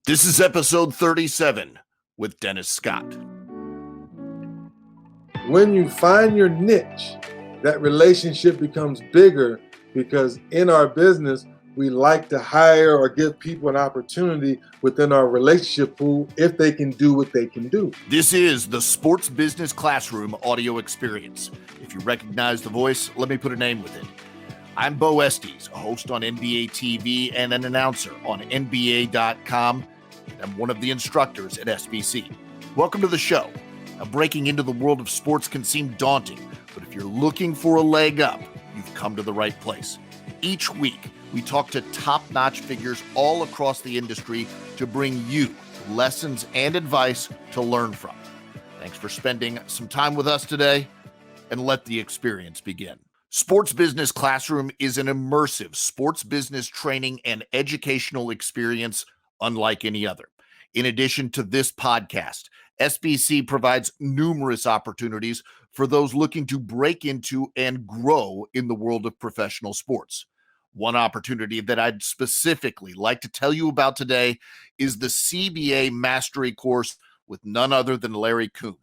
This is episode 37 with Dennis Scott. When you find your niche, that relationship becomes bigger because in our business, we like to hire or give people an opportunity within our relationship pool if they can do what they can do. This is the Sports Business Classroom audio experience. If you recognize the voice, let me put a name with it. I'm Bo Estes, a host on NBA TV and an announcer on NBA.com. I'm one of the instructors at SBC. Welcome to the show. Now, breaking into the world of sports can seem daunting, but if you're looking for a leg up, you've come to the right place. Each week, we talk to top-notch figures all across the industry to bring you lessons and advice to learn from. Thanks for spending some time with us today, and let the experience begin. Sports Business Classroom is an immersive sports business training and educational experience unlike any other. In addition to this podcast, SBC provides numerous opportunities for those looking to break into and grow in the world of professional sports. One opportunity that I'd specifically like to tell you about today is the Cba Mastery Course with none other than Larry Kuhn.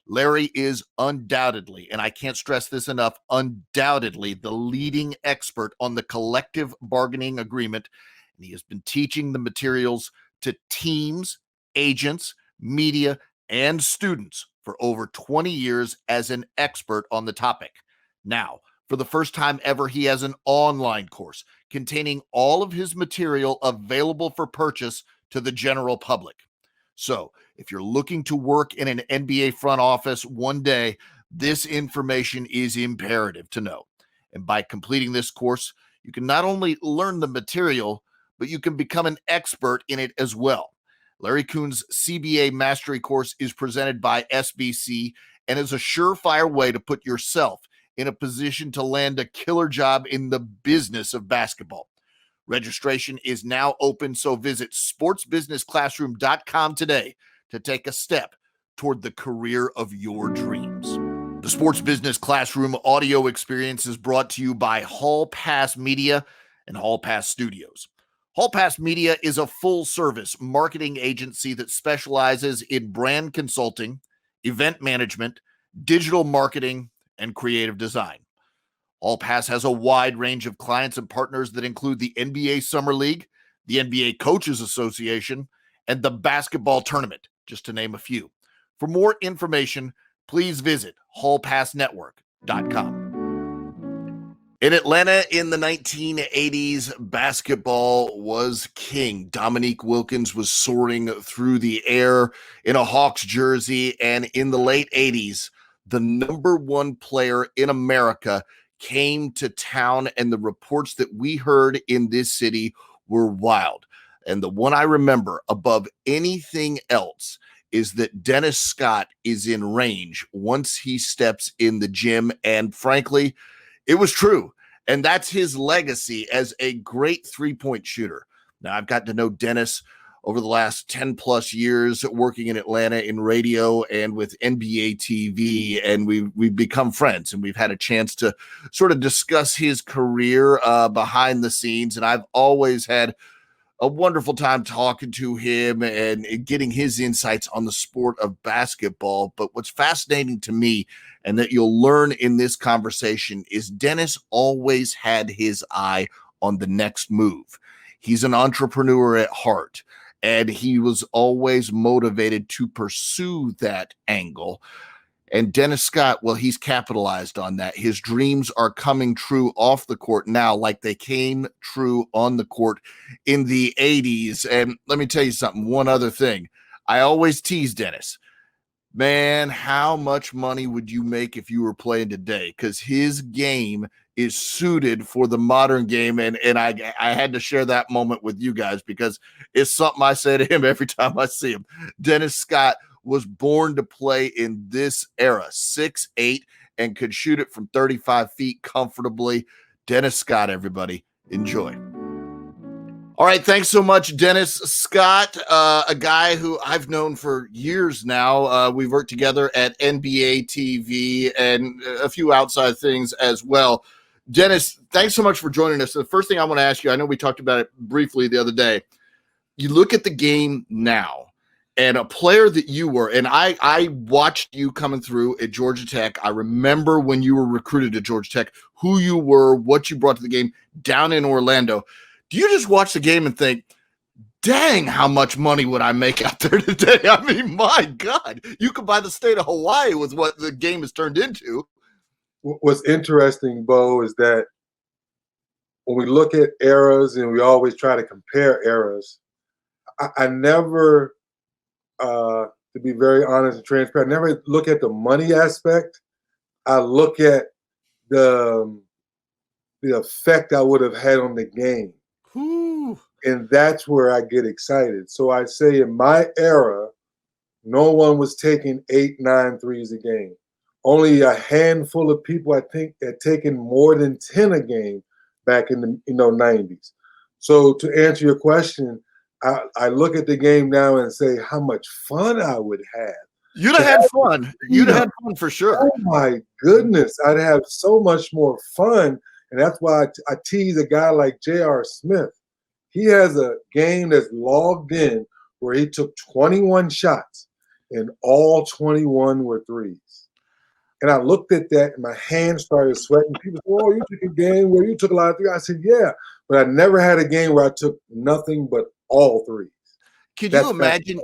Larry is undoubtedly, and I can't stress this enough, undoubtedly the leading expert on the collective bargaining agreement, and he has been teaching the materials to teams, agents, media, and students for over 20 years as an expert on the topic. Now, for the first time ever, he has an online course containing all of his material available for purchase to the general public. So, if you're looking to work in an NBA front office one day, this information is imperative to know. And by completing this course, you can not only learn the material, but you can become an expert in it as well. Larry Kuhn's Cba Mastery Course is presented by SBC and is a surefire way to put yourself in a position to land a killer job in the business of basketball. Registration is now open, so visit sportsbusinessclassroom.com today to take a step toward the career of your dreams. The Sports Business Classroom audio experience is brought to you by Hall Pass Media and Hall Pass Studios. Hall Pass Media is a full-service marketing agency that specializes in brand consulting, event management, digital marketing, and creative design. Hall Pass has a wide range of clients and partners that include the NBA Summer League, the NBA Coaches Association, and the basketball tournament, just to name a few. For more information, please visit hallpassnetwork.com. In Atlanta in the 1980s, basketball was king. Dominique Wilkins was soaring through the air in a Hawks jersey, and in the late 80s, the number one player in America came to town, and the reports that we heard in this city were wild. And the one I remember above anything else is that Dennis Scott is in range once he steps in the gym, and frankly, it was true. And that's his legacy as a great three-point shooter. Now, I've gotten to know Dennis over the last 10 plus years working in Atlanta in radio and with NBA TV, and we've become friends, and we've had a chance to sort of discuss his career behind the scenes. And I've always had a wonderful time talking to him and getting his insights on the sport of basketball. But what's fascinating to me, and that you'll learn in this conversation, is Dennis always had his eye on the next move. He's an entrepreneur at heart, and he was always motivated to pursue that angle. And Dennis Scott, well, he's capitalized on that. His dreams are coming true off the court now, like they came true on the court in the 80s. And let me tell you something, one other thing. I always tease Dennis. Man, how much money would you make if you were playing today? Because his game is suited for the modern game. And I had to share that moment with you guys because it's something I say to him every time I see him. Dennis Scott was born to play in this era, 6'8", and could shoot it from 35 feet comfortably. Dennis Scott, everybody. Enjoy. All right, thanks so much, Dennis Scott, a guy who I've known for years now. We've worked together at NBA TV and a few outside things as well. Dennis, thanks so much for joining us. The first thing I want to ask you, I know we talked about it briefly the other day. you look at the game now, and a player that you were, and I watched you coming through at Georgia Tech. I remember when you were recruited to Georgia Tech, who you were, what you brought to the game down in Orlando. Do you just watch the game and think, dang, how much money would I make out there today? I mean, my God, you could buy the state of Hawaii with what the game has turned into. What's interesting, Bo, is that when we look at eras and we always try to compare eras, I never, to be very honest and transparent, never look at the money aspect. I look at the effect I would have had on the game. Whew. And that's where I get excited. So I say in my era, no one was taking 8, 9 threes a game. Only a handful of people, I think, had taken more than 10 a game back in the 90s. So to answer your question, I look at the game now and say how much fun I would have. You'd have had fun. You'd have had fun for sure. Oh, my goodness. I'd have so much more fun. And that's why I tease a guy like J.R. Smith. He has a game that's logged in where he took 21 shots and all 21 were threes. And I looked at that and my hands started sweating. People said, oh, you took a game where you took a lot of threes. I said, yeah, but I never had a game where I took nothing but all threes. Could you imagine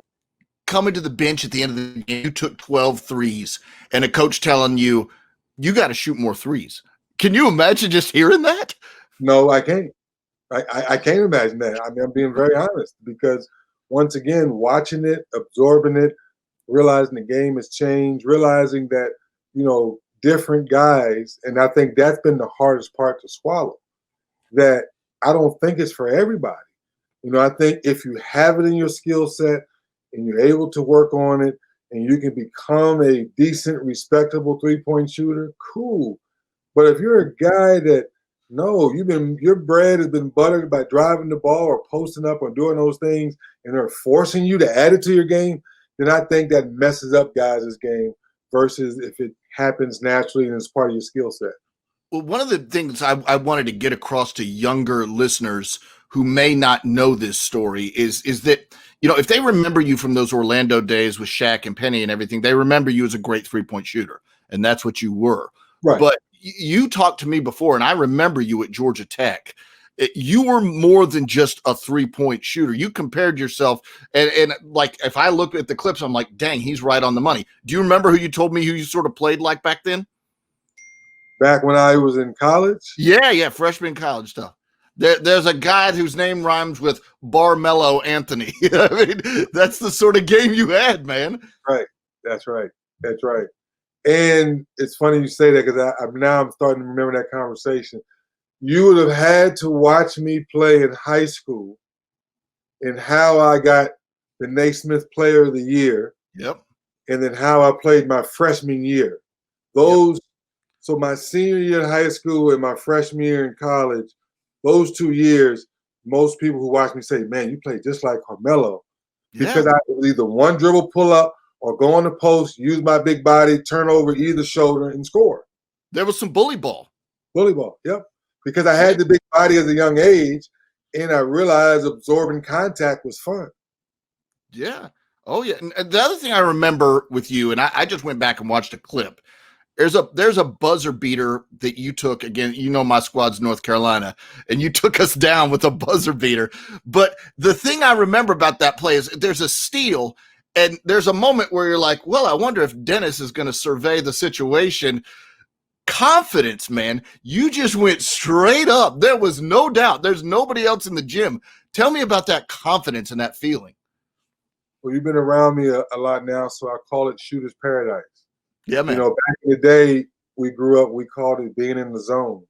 coming to the bench at the end of the game, you took 12 threes and a coach telling you, you got to shoot more threes? Can you imagine just hearing that? No, I can't. I can't imagine that. I mean, I'm being very honest because once again, watching it, absorbing it, realizing the game has changed, realizing that, different guys, and I think that's been the hardest part to swallow, that I don't think it's for everybody. I think if you have it in your skill set and you're able to work on it and you can become a decent, respectable three-point shooter, cool. But if you're a guy that, no, your bread has been buttered by driving the ball or posting up or doing those things, and they're forcing you to add it to your game, then I think that messes up guys' game versus if it happens naturally and it's part of your skill set. Well, one of the things I wanted to get across to younger listeners who may not know this story is that, if they remember you from those Orlando days with Shaq and Penny and everything, they remember you as a great three-point shooter, and that's what you were. Right. But you talked to me before, and I remember you at Georgia Tech. You were more than just a three-point shooter. You compared yourself, and like if I look at the clips, I'm like, dang, he's right on the money. Do you remember who you told me who you sort of played like back then? Back when I was in college? Yeah, freshman college stuff. There's a guy whose name rhymes with Barmello Anthony. I mean, that's the sort of game you had, man. Right. That's right. And it's funny you say that because I'm starting to remember that conversation. You would have had to watch me play in high school and how I got the Naismith Player of the Year. Yep. And then how I played my freshman year. So my senior year in high school and my freshman year in college, those 2 years, most people who watch me say, man, you played just like Carmelo. Yeah. Because I was either one dribble pull up or go on the post, use my big body, turn over either shoulder and score. There was some bully ball. Bully ball, yep. Because I had the big body at a young age and I realized absorbing contact was fun. Yeah. Oh, yeah. And the other thing I remember with you, and I just went back and watched a clip. There's a buzzer beater that you took again. My squad's North Carolina, and you took us down with a buzzer beater. But the thing I remember about that play is there's a steal, and there's a moment where you're like, well, I wonder if Dennis is going to survey the situation. Confidence, man. You just went straight up. There was no doubt. There's nobody else in the gym. Tell me about that confidence and that feeling. Well, you've been around me a lot now, so I call it shooter's paradise. Yeah, man. Back in the day, we grew up, we called it being in the zone.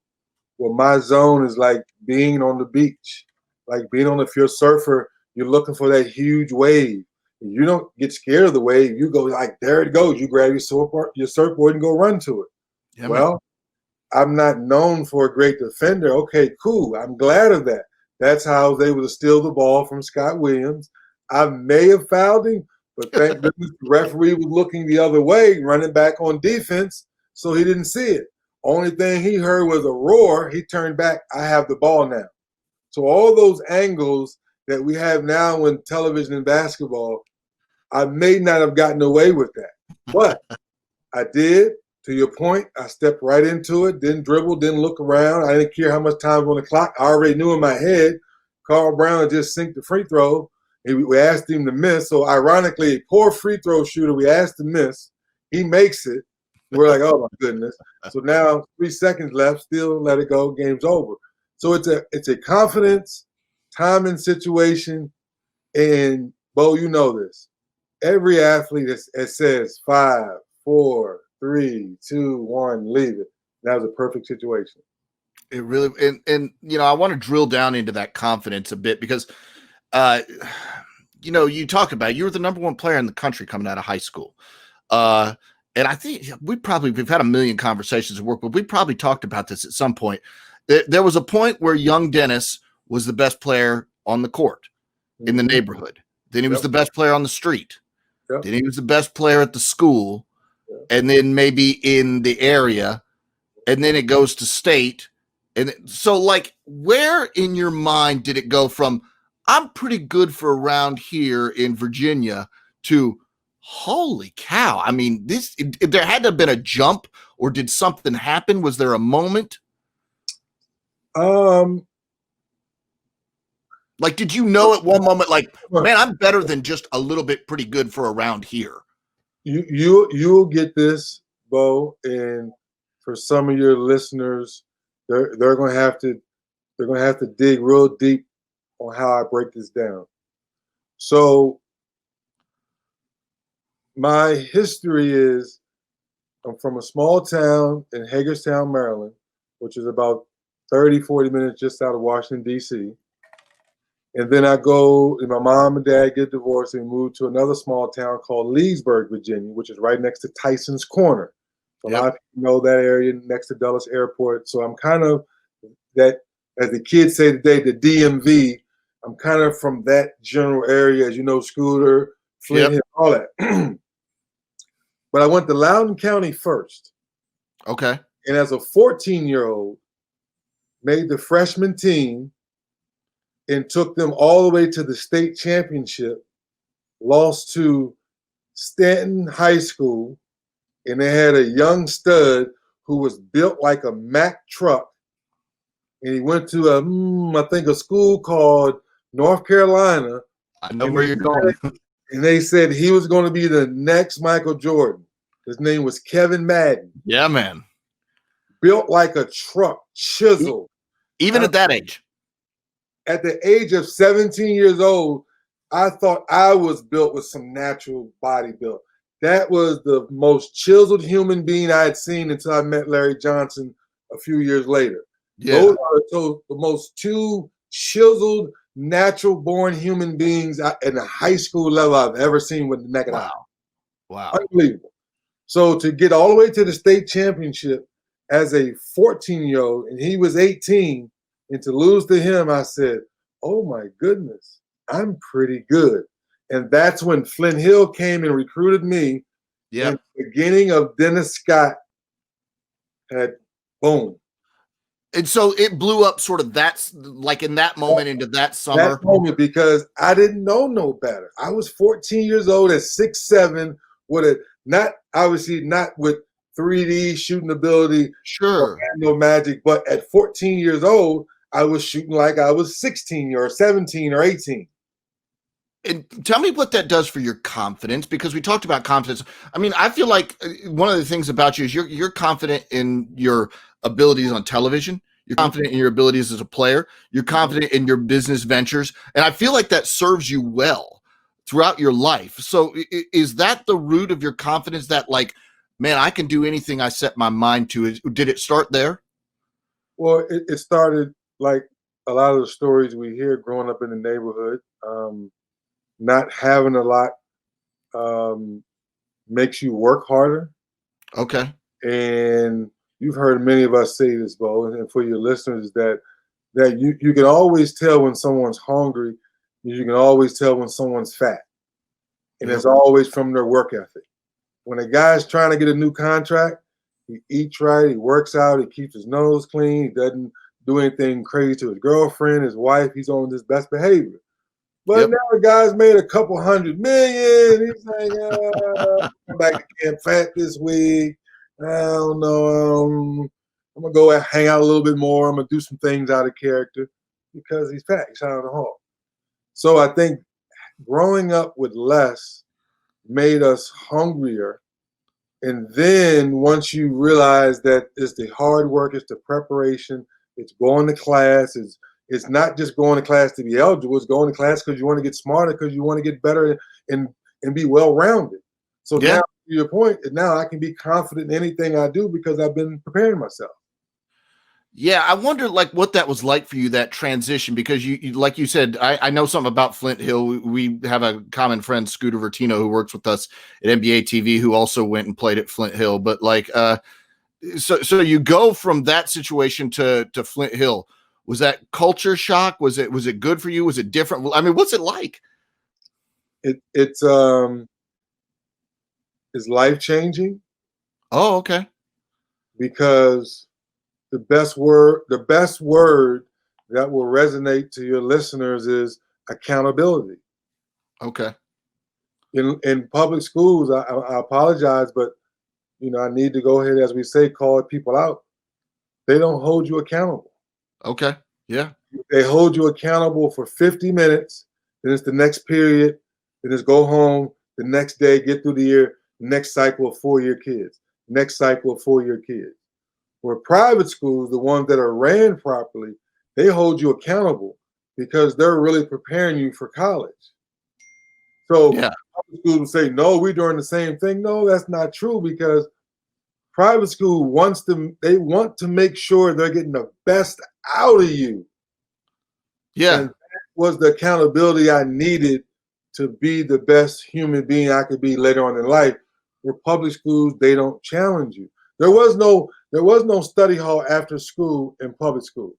Well, my zone is like being on the beach, like if you're a surfer, you're looking for that huge wave. You don't get scared of the wave. You go like, there it goes. You grab your surfboard and go run to it. Yeah, well, I'm not known for a great defender. Okay, cool. I'm glad of that. That's how I was able to steal the ball from Scott Williams. I may have fouled him, but thank goodness the referee was looking the other way, running back on defense, so he didn't see it. Only thing he heard was a roar. He turned back. I have the ball now. So all those angles that we have now in television and basketball, I may not have gotten away with that. But I did. To your point, I stepped right into it, didn't dribble, didn't look around. I didn't care how much time was on the clock. I already knew in my head Carl Brown just sinked the free throw. And we asked him to miss. So ironically, a poor free throw shooter, we asked to miss. He makes it. We're like, oh my goodness. So now 3 seconds left, still let it go, game's over. So it's a confidence, timing situation. And Bo, you know this. Every athlete that says 5, 4, 3, 2, 1, leave it. That was a perfect situation. It really, and I want to drill down into that confidence a bit because, you talk about you were the number 1 player in the country coming out of high school. And I think we've had a million conversations at work, but we probably talked about this at some point. There was a point where young Dennis was the best player on the court in the neighborhood. Then he was the best player on the street. Then he was the best player at the school, and then maybe in the area, and then it goes to state. And so, like, where in your mind did it go from I'm pretty good for around here in Virginia to holy cow? I mean, there had to have been a jump, or did something happen? Was there a moment? Like, did you know at one moment, like, man, I'm better than just a little bit pretty good for around here? You'll get this, Bo, and for some of your listeners, they're going to have to dig real deep on how I break this down. So my history is I'm from a small town in Hagerstown, Maryland, which is about 30, 40 minutes just out of Washington, D.C. And then and my mom and dad get divorced and moved to another small town called Leesburg, Virginia, which is right next to Tyson's Corner. So a lot of people know that area next to Dulles Airport. So I'm kind of that, as the kids say today, the DMV. I'm kind of from that general area, as you know, Scooter, Flint Hill, all that. But I went to Loudoun County first. Okay. And as a 14-year-old, made the freshman team and took them all the way to the state championship, lost to Stanton High School, and they had a young stud who was built like a Mack truck. And he went to I think a school called North Carolina. I know where you're going. And they said he was going to be the next Michael Jordan. His name was Kevin Madden. Yeah, man. Built like a truck, chiseled. Even at that age. At the age of 17 years old, I thought I was built with some natural body build. That was the most chiseled human being I had seen until I met Larry Johnson a few years later. Yeah. Those are the most two chiseled, natural-born human beings at the high school level I've ever seen with the naked eye. Wow. Unbelievable. So to get all the way to the state championship as a 14-year-old, and he was 18, and to lose to him, I said, oh my goodness, I'm pretty good. And that's when Flint Hill came and recruited me. Yeah. And the beginning of Dennis Scott had boom. And so it blew up sort of like in that moment into that summer. That moment, because I didn't know no better. I was 14 years old at 6'7", with not with 3D shooting ability. Sure. No magic, but at 14 years old, I was shooting like I was 16 or 17 or 18. And tell me what that does for your confidence, because we talked about confidence. I mean, I feel like one of the things about you is you're confident in your abilities on television. You're confident in your abilities as a player. You're confident in your business ventures. And I feel like that serves you well throughout your life. So is that the root of your confidence, that like, man, I can do anything I set my mind to? Did it start there? Well, it started like a lot of the stories we hear growing up in the neighborhood. Not having a lot makes you work harder. Okay. And you've heard many of us say this, Bo, and for your listeners, that you can always tell when someone's hungry. You can always tell when someone's fat. And it's always from their work ethic. When a guy's trying to get a new contract, he eats right, he works out, he keeps his nose clean, he doesn't do anything crazy to his girlfriend, his wife. He's on his best behavior. But Yep. now the guy's made a couple $100 million. He's like, I'm back to Camp Fat this week. I don't know. I'm gonna go hang out a little bit more. I'm gonna do some things out of character because he's fat. He's out of the hall. So I think growing up with less made us hungrier. And then once you realize that it's the hard work, it's the preparation, it's going to class, it's not just going to class to be eligible, it's going to class because you want to get smarter, because you want to get better and be well-rounded. So now, to your point, now I can be confident in anything I do because I've been preparing myself. Yeah, I wonder like what that was like for you, that transition, because you like you said, I know something about Flint Hill. We have a common friend, Scooter Vertino, who works with us at NBA TV, who also went and played at Flint Hill. But like, so you go from that situation to Flint Hill. Was that culture shock? Was it good for you? Was it different? I mean, what's it like? It's life-changing. Oh, okay. Because the best word that will resonate to your listeners is accountability. Okay. In public schools, I apologize, but I need to go ahead, as we say, call people out. They don't hold you accountable. Okay. Yeah. They hold you accountable for 50 minutes. Then it's the next period. Then it's go home the next day, get through the year, next cycle of 4-year kids, next cycle of 4-year kids. Where private schools, the ones that are ran properly, they hold you accountable because they're really preparing you for college. So public schools will say, no, we're doing the same thing. No, that's not true, because private school want to make sure they're getting the best out of you. Yeah. And that was the accountability I needed to be the best human being I could be later on in life. Where public schools, they don't challenge you. There was no study hall after school in public school.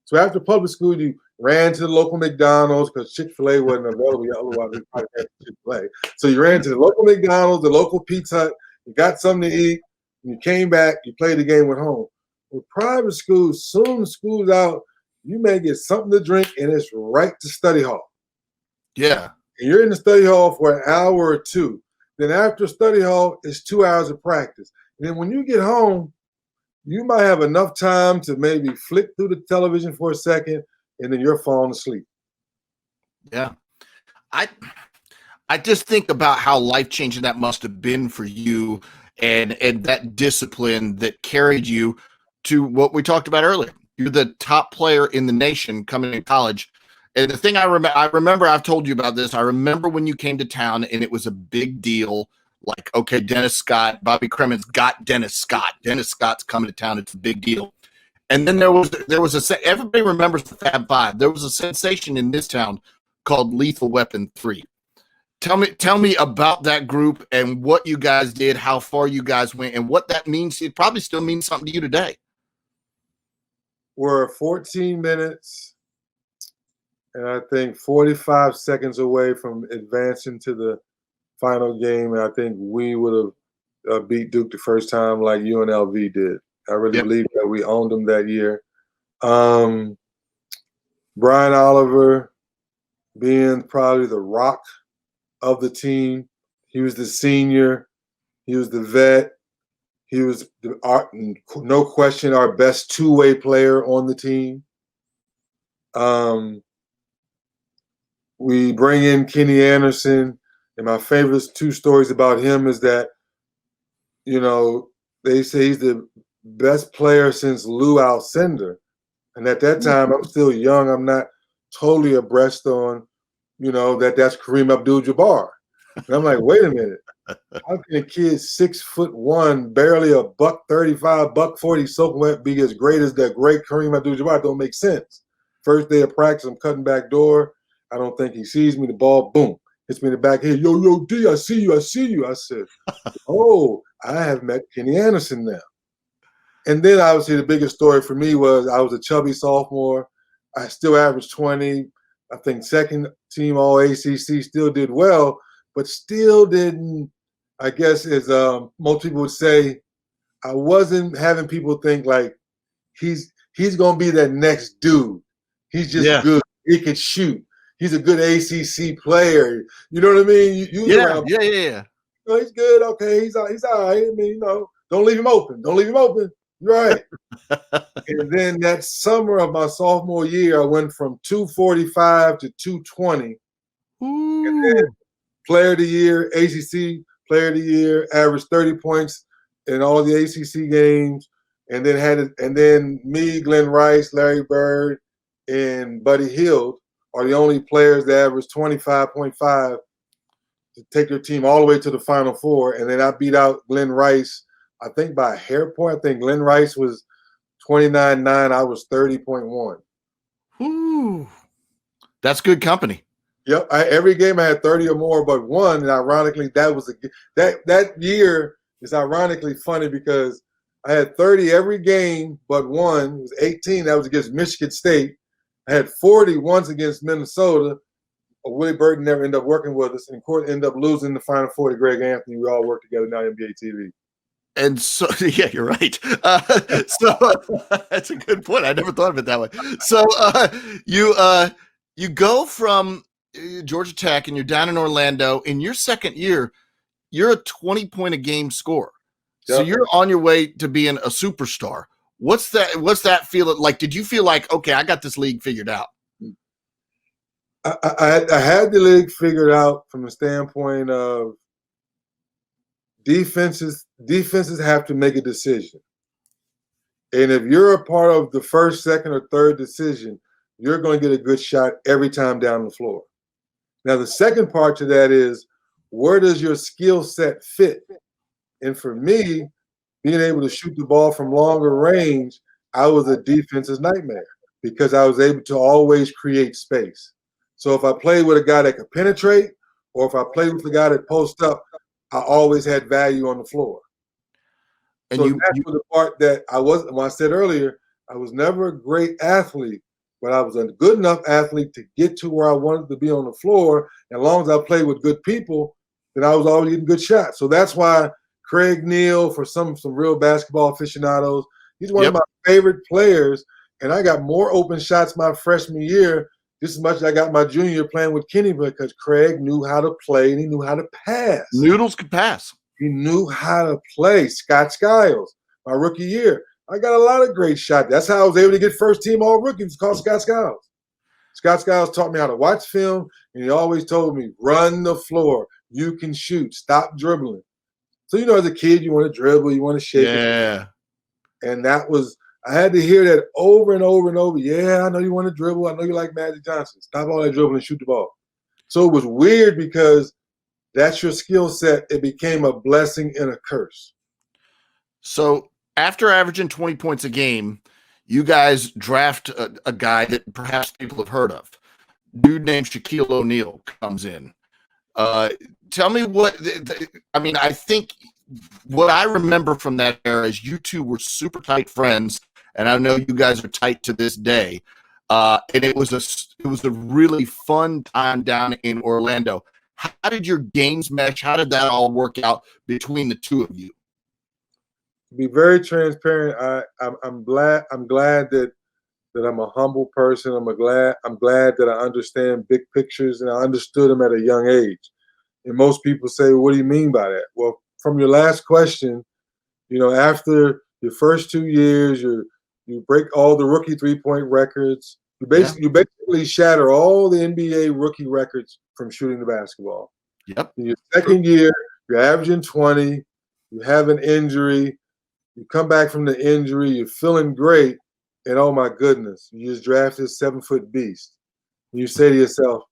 So after public school, you ran to the local McDonald's because Chick-fil-A wasn't available. Otherwise, we probably had Chick-fil-A. So you ran to the local McDonald's, the local Pizza Hut, you got something to eat, and you came back, you played the game at home. With private schools, soon as school's out, you may get something to drink, and it's right to study hall. Yeah. And you're in the study hall for an hour or two. Then after study hall, it's 2 hours of practice. And then when you get home, you might have enough time to maybe flick through the television for a second, and then you're falling asleep. Yeah. I just think about how life-changing that must have been for you, and that discipline that carried you to what we talked about earlier. You're the top player in the nation coming in college. And the thing I remember, I've told you about this. I remember when you came to town and it was a big deal. Like, okay, Dennis Scott, Bobby Cremins got Dennis Scott. Dennis Scott's coming to town. It's a big deal. And then there was everybody remembers the Fab Five. There was a sensation in this town called Lethal Weapon 3. Tell me about that group and what you guys did, how far you guys went, and what that means. It probably still means something to you today. We're 14 minutes and I think 45 seconds away from advancing to the final game. And I think we would have beat Duke the first time like UNLV did. I really believe that we owned them that year. Brian Oliver being probably the rock of the team. He was the senior. He was the vet. He was, no question, our best two-way player on the team. We bring in Kenny Anderson, and my favorite two stories about him is that, they say he's the best player since Lou Alcindor. And at that time, I'm still young. I'm not totally abreast on, that's Kareem Abdul-Jabbar. And I'm like, wait a minute. How can a kid 6'1", barely a $135, $140 soaking wet be as great as that great Kareem Abdul-Jabbar? Don't make sense. First day of practice, I'm cutting back door. I don't think he sees me. The ball, boom, hits me in the back head. Yo, D, I see you. I said, oh, I have met Kenny Anderson now. And then obviously the biggest story for me was I was a chubby sophomore. I still averaged 20. I think second team all ACC, still did well, but still didn't, I guess as most people would say, I wasn't having people think like he's going to be that next dude. He's just good. He can shoot. he's a good ACC player. You know what I mean? You around, yeah. oh, he's good. Okay, he's all right. I mean, don't leave him open. Don't leave him open. You're right. And then that summer of my sophomore year, I went from 245 to 220. Ooh. And then player of the year, ACC player of the year, averaged 30 points in all the ACC games. And then me, Glenn Rice, Larry Bird, and Buddy Hield are the only players that averaged 25.5 to take their team all the way to the Final Four. And then I beat out Glenn Rice, I think by a hair point. I think Glenn Rice was 29.9. I was 30.1. Ooh. That's good company. Yep. Every game I had 30 or more but one. And ironically, that year is ironically funny because I had 30 every game but one. It was 18. That was against Michigan State. I had 40 once against Minnesota. Willie Burton never ended up working with us, and of course ended up losing the Final Four to Greg Anthony. We all work together now on NBA TV. And so, yeah, you're right. So that's a good point. I never thought of it that way. So you go from Georgia Tech and you're down in Orlando. In your second year, you're a 20-point a game scorer. So you're on your way to being a superstar. What's that feel like? Did you feel like, okay, I got this league figured out? I had the league figured out from the standpoint of defenses have to make a decision. And if you're a part of the first, second, or third decision, you're going to get a good shot every time down the floor. Now, the second part to that is, where does your skill set fit? And for me, being able to shoot the ball from longer range, I was a defense's nightmare because I was able to always create space. So if I played with a guy that could penetrate, or if I played with a guy that post up, I always had value on the floor. And so that's the part that when I said earlier, I was never a great athlete, but I was a good enough athlete to get to where I wanted to be on the floor. And as long as I played with good people, then I was always getting good shots. So that's why Craig Neal, for some real basketball aficionados, he's one of my favorite players. And I got more open shots my freshman year, just as much as I got my junior year playing with Kenny, because Craig knew how to play and he knew how to pass. Noodles could pass. He knew how to play. Scott Skiles, my rookie year, I got a lot of great shots. That's how I was able to get first team all rookies. It's called Scott Skiles. Scott Skiles taught me how to watch film, and he always told me, run the floor. You can shoot. Stop dribbling. So, as a kid, you want to dribble, you want to shake it. And I had to hear that over and over and over. Yeah, I know you want to dribble. I know you like Magic Johnson. Stop all that dribbling and shoot the ball. So it was weird because that's your skill set. It became a blessing and a curse. So after averaging 20 points a game, you guys draft a guy that perhaps people have heard of. Dude named Shaquille O'Neal comes in. Tell me I think what I remember from that era is you two were super tight friends, and I know you guys are tight to this day. And it was a really fun time down in Orlando. How did your games mesh? How did that all work out between the two of you? To be very transparent, I'm glad that I'm a humble person. I'm glad that I understand big pictures, and I understood them at a young age. And most people say, well, what do you mean by that? Well, from your last question, after your first 2 years, you break all the rookie 3-point records. You basically shatter all the NBA rookie records from shooting the basketball. Yep. In your second year, you're averaging 20. You have an injury. You come back from the injury. You're feeling great. And oh, my goodness, you just drafted a 7-foot beast. And you say to yourself,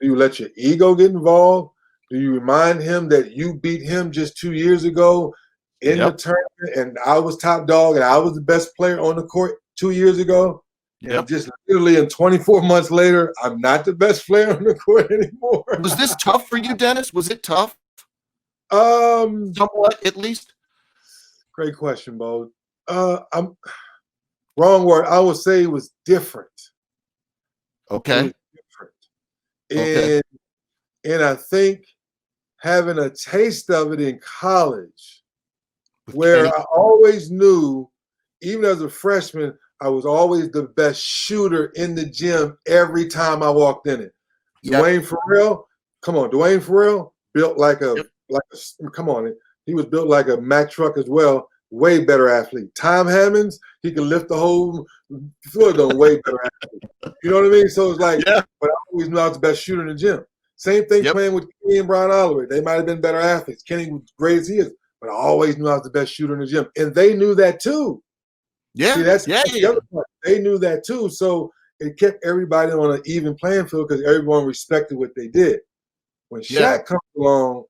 do you let your ego get involved? Do you remind him that you beat him just 2 years ago in the tournament and I was top dog and I was the best player on the court 2 years ago? And just literally in 24 months later, I'm not the best player on the court anymore. Was this tough for you, Dennis? Was it tough? Somewhat, at least. Great question, Bo. I'm wrong word. I would say it was different. Okay. It was different. And I think having a taste of it in college, where I always knew, even as a freshman, I was always the best shooter in the gym every time I walked in it. Yep. Dwayne Farrell, come on, Dwayne Farrell built like a come on, he was built like a Mack truck as well. Way better athlete. Tom Hammonds, he could lift the whole field on. Way better athlete. You know what I mean? So it's like, Yeah. but I always knew I was the best shooter in the gym. Same thing playing with Kenny and Brian Oliver. They might have been better athletes. Kenny was great as he is, but I always knew I was the best shooter in the gym, and they knew that too. Yeah. See, that's the other part. They knew that too, so it kept everybody on an even playing field because everyone respected what they did. When Shaq comes along,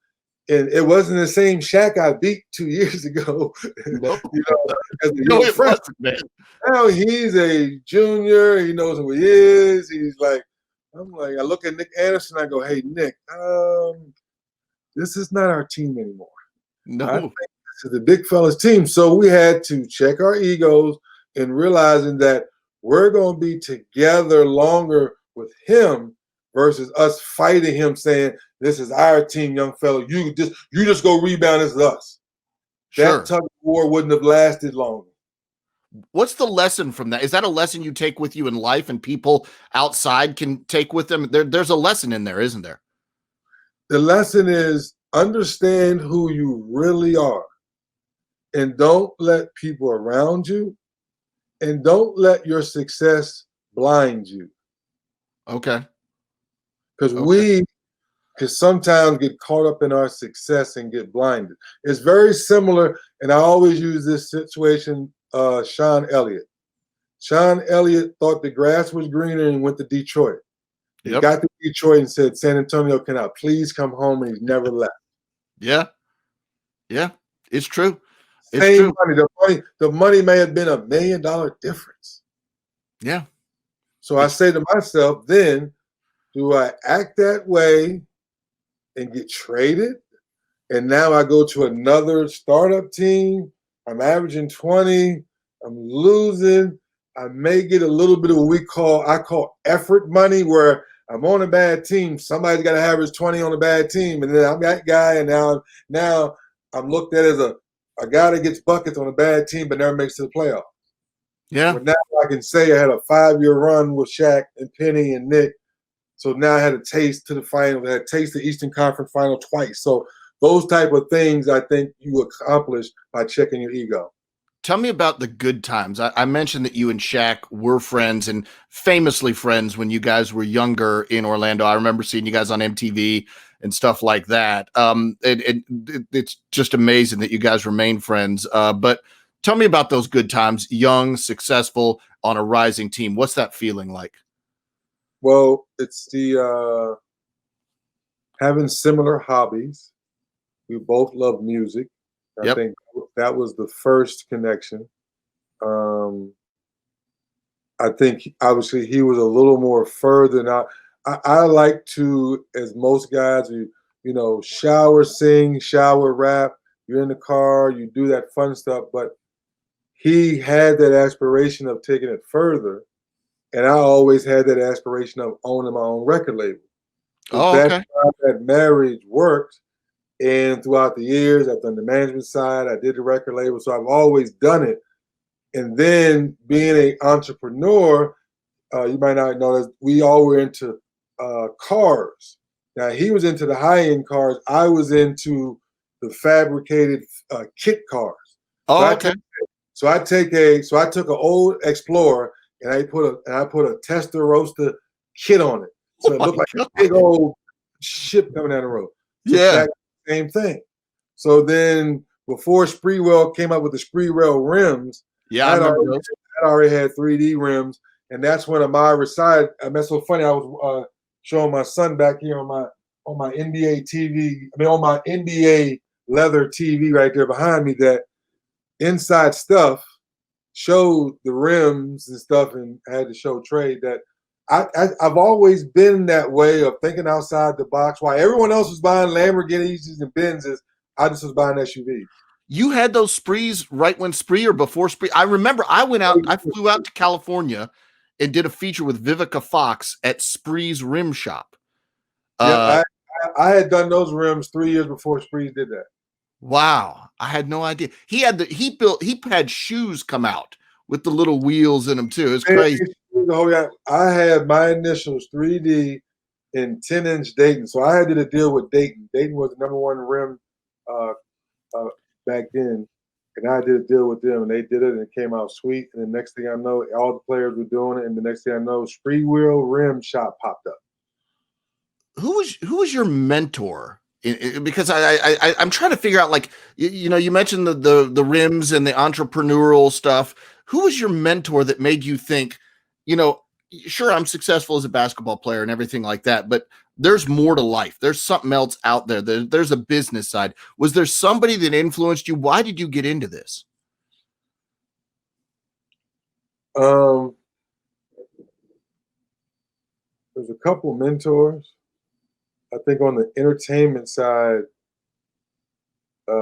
and it wasn't the same Shaq I beat 2 years ago. No. You know, as a young freshman. Now he's a junior. He knows who he is. He's like, I'm like, I look at Nick Anderson. I go, hey, Nick, this is not our team anymore. No. I think this is the big fella's team. So we had to check our egos and realizing that we're going to be together longer with him versus us fighting him saying, this is our team, young fella. You just go rebound, this is us. Sure. That tug of war wouldn't have lasted long. What's the lesson from that? Is that a lesson you take with you in life and people outside can take with them? There's a lesson in there, isn't there? The lesson is understand who you really are and don't let people around you and don't let your success blind you. Okay. Because we can sometimes get caught up in our success and get blinded. It's very similar, and I always use this situation, Sean Elliott. Sean Elliott thought the grass was greener and went to Detroit. He got to Detroit and said, San Antonio, can I please come home? And he's never left. Yeah. Yeah. It's true. It's Same true. money. The money may have been $1 million difference. Yeah. So I say to myself, then, do I act that way and get traded? And now I go to another startup team. I'm averaging 20. I'm losing. I may get a little bit of what I call effort money, where I'm on a bad team. Somebody's got to average 20 on a bad team. And then I'm that guy. And now I'm looked at as a guy that gets buckets on a bad team but never makes it to the playoffs. Yeah. But now I can say I had a 5-year run with Shaq and Penny and Nick. So now I had a taste to the final. I had a taste the Eastern Conference final twice. So those type of things I think you accomplish by checking your ego. Tell me about the good times. I mentioned that you and Shaq were friends and famously friends when you guys were younger in Orlando. I remember seeing you guys on MTV and stuff like that. It's just amazing that you guys remain friends. But tell me about those good times, young, successful, on a rising team. What's that feeling like? Well, it's the having similar hobbies. We both love music. I think that was the first connection. I think obviously he was a little more further than I like to, as most guys, you shower, sing, shower, rap. You're in the car, you do that fun stuff. But he had that aspiration of taking it further. And I always had that aspiration of owning my own record label. That's how that marriage worked. And throughout the years, I've done the management side. I did the record label. So I've always done it. And then being an entrepreneur, you might not know this, we all were into cars. Now, he was into the high-end cars. I was into the fabricated kit cars. So I took an old Explorer and I put a tester roaster kit on it. So it looked like a big old ship coming down the road. So same thing. So then before Spreewell came up with the Spreewell rims, I already had 3D rims. And that's when my reside, that's so funny. I was showing my son back here on my NBA TV, on my NBA leather TV right there behind me, that Inside Stuff showed the rims and stuff, and I had to show Trey that I've always been that way of thinking outside the box. While everyone else was buying Lamborghinis and Benzes, I just was buying SUVs. You had those Sprees right when Spree or before Spree? I remember I flew out to California and did a feature with Vivica Fox at Spree's Rim Shop. I had done those rims 3 years before Spree did that. Wow, I had no idea. He had shoes come out with the little wheels in them too. It's crazy. I had my initials 3D in 10-inch Dayton. So I did a deal with Dayton. Dayton was the #1 rim uh, back then. And I did a deal with them, and they did it, and it came out sweet. And the next thing I know, all the players were doing it, and the next thing I know, Spree Wheel Rim Shop popped up. Who was your mentor? Because I'm trying to figure out, like, you mentioned the rims and the entrepreneurial stuff. Who was your mentor that made you think, sure, I'm successful as a basketball player and everything like that, but there's more to life. There's something else out there. There's a business side. Was there somebody that influenced you? Why did you get into this? There's a couple mentors. I think on the entertainment side, I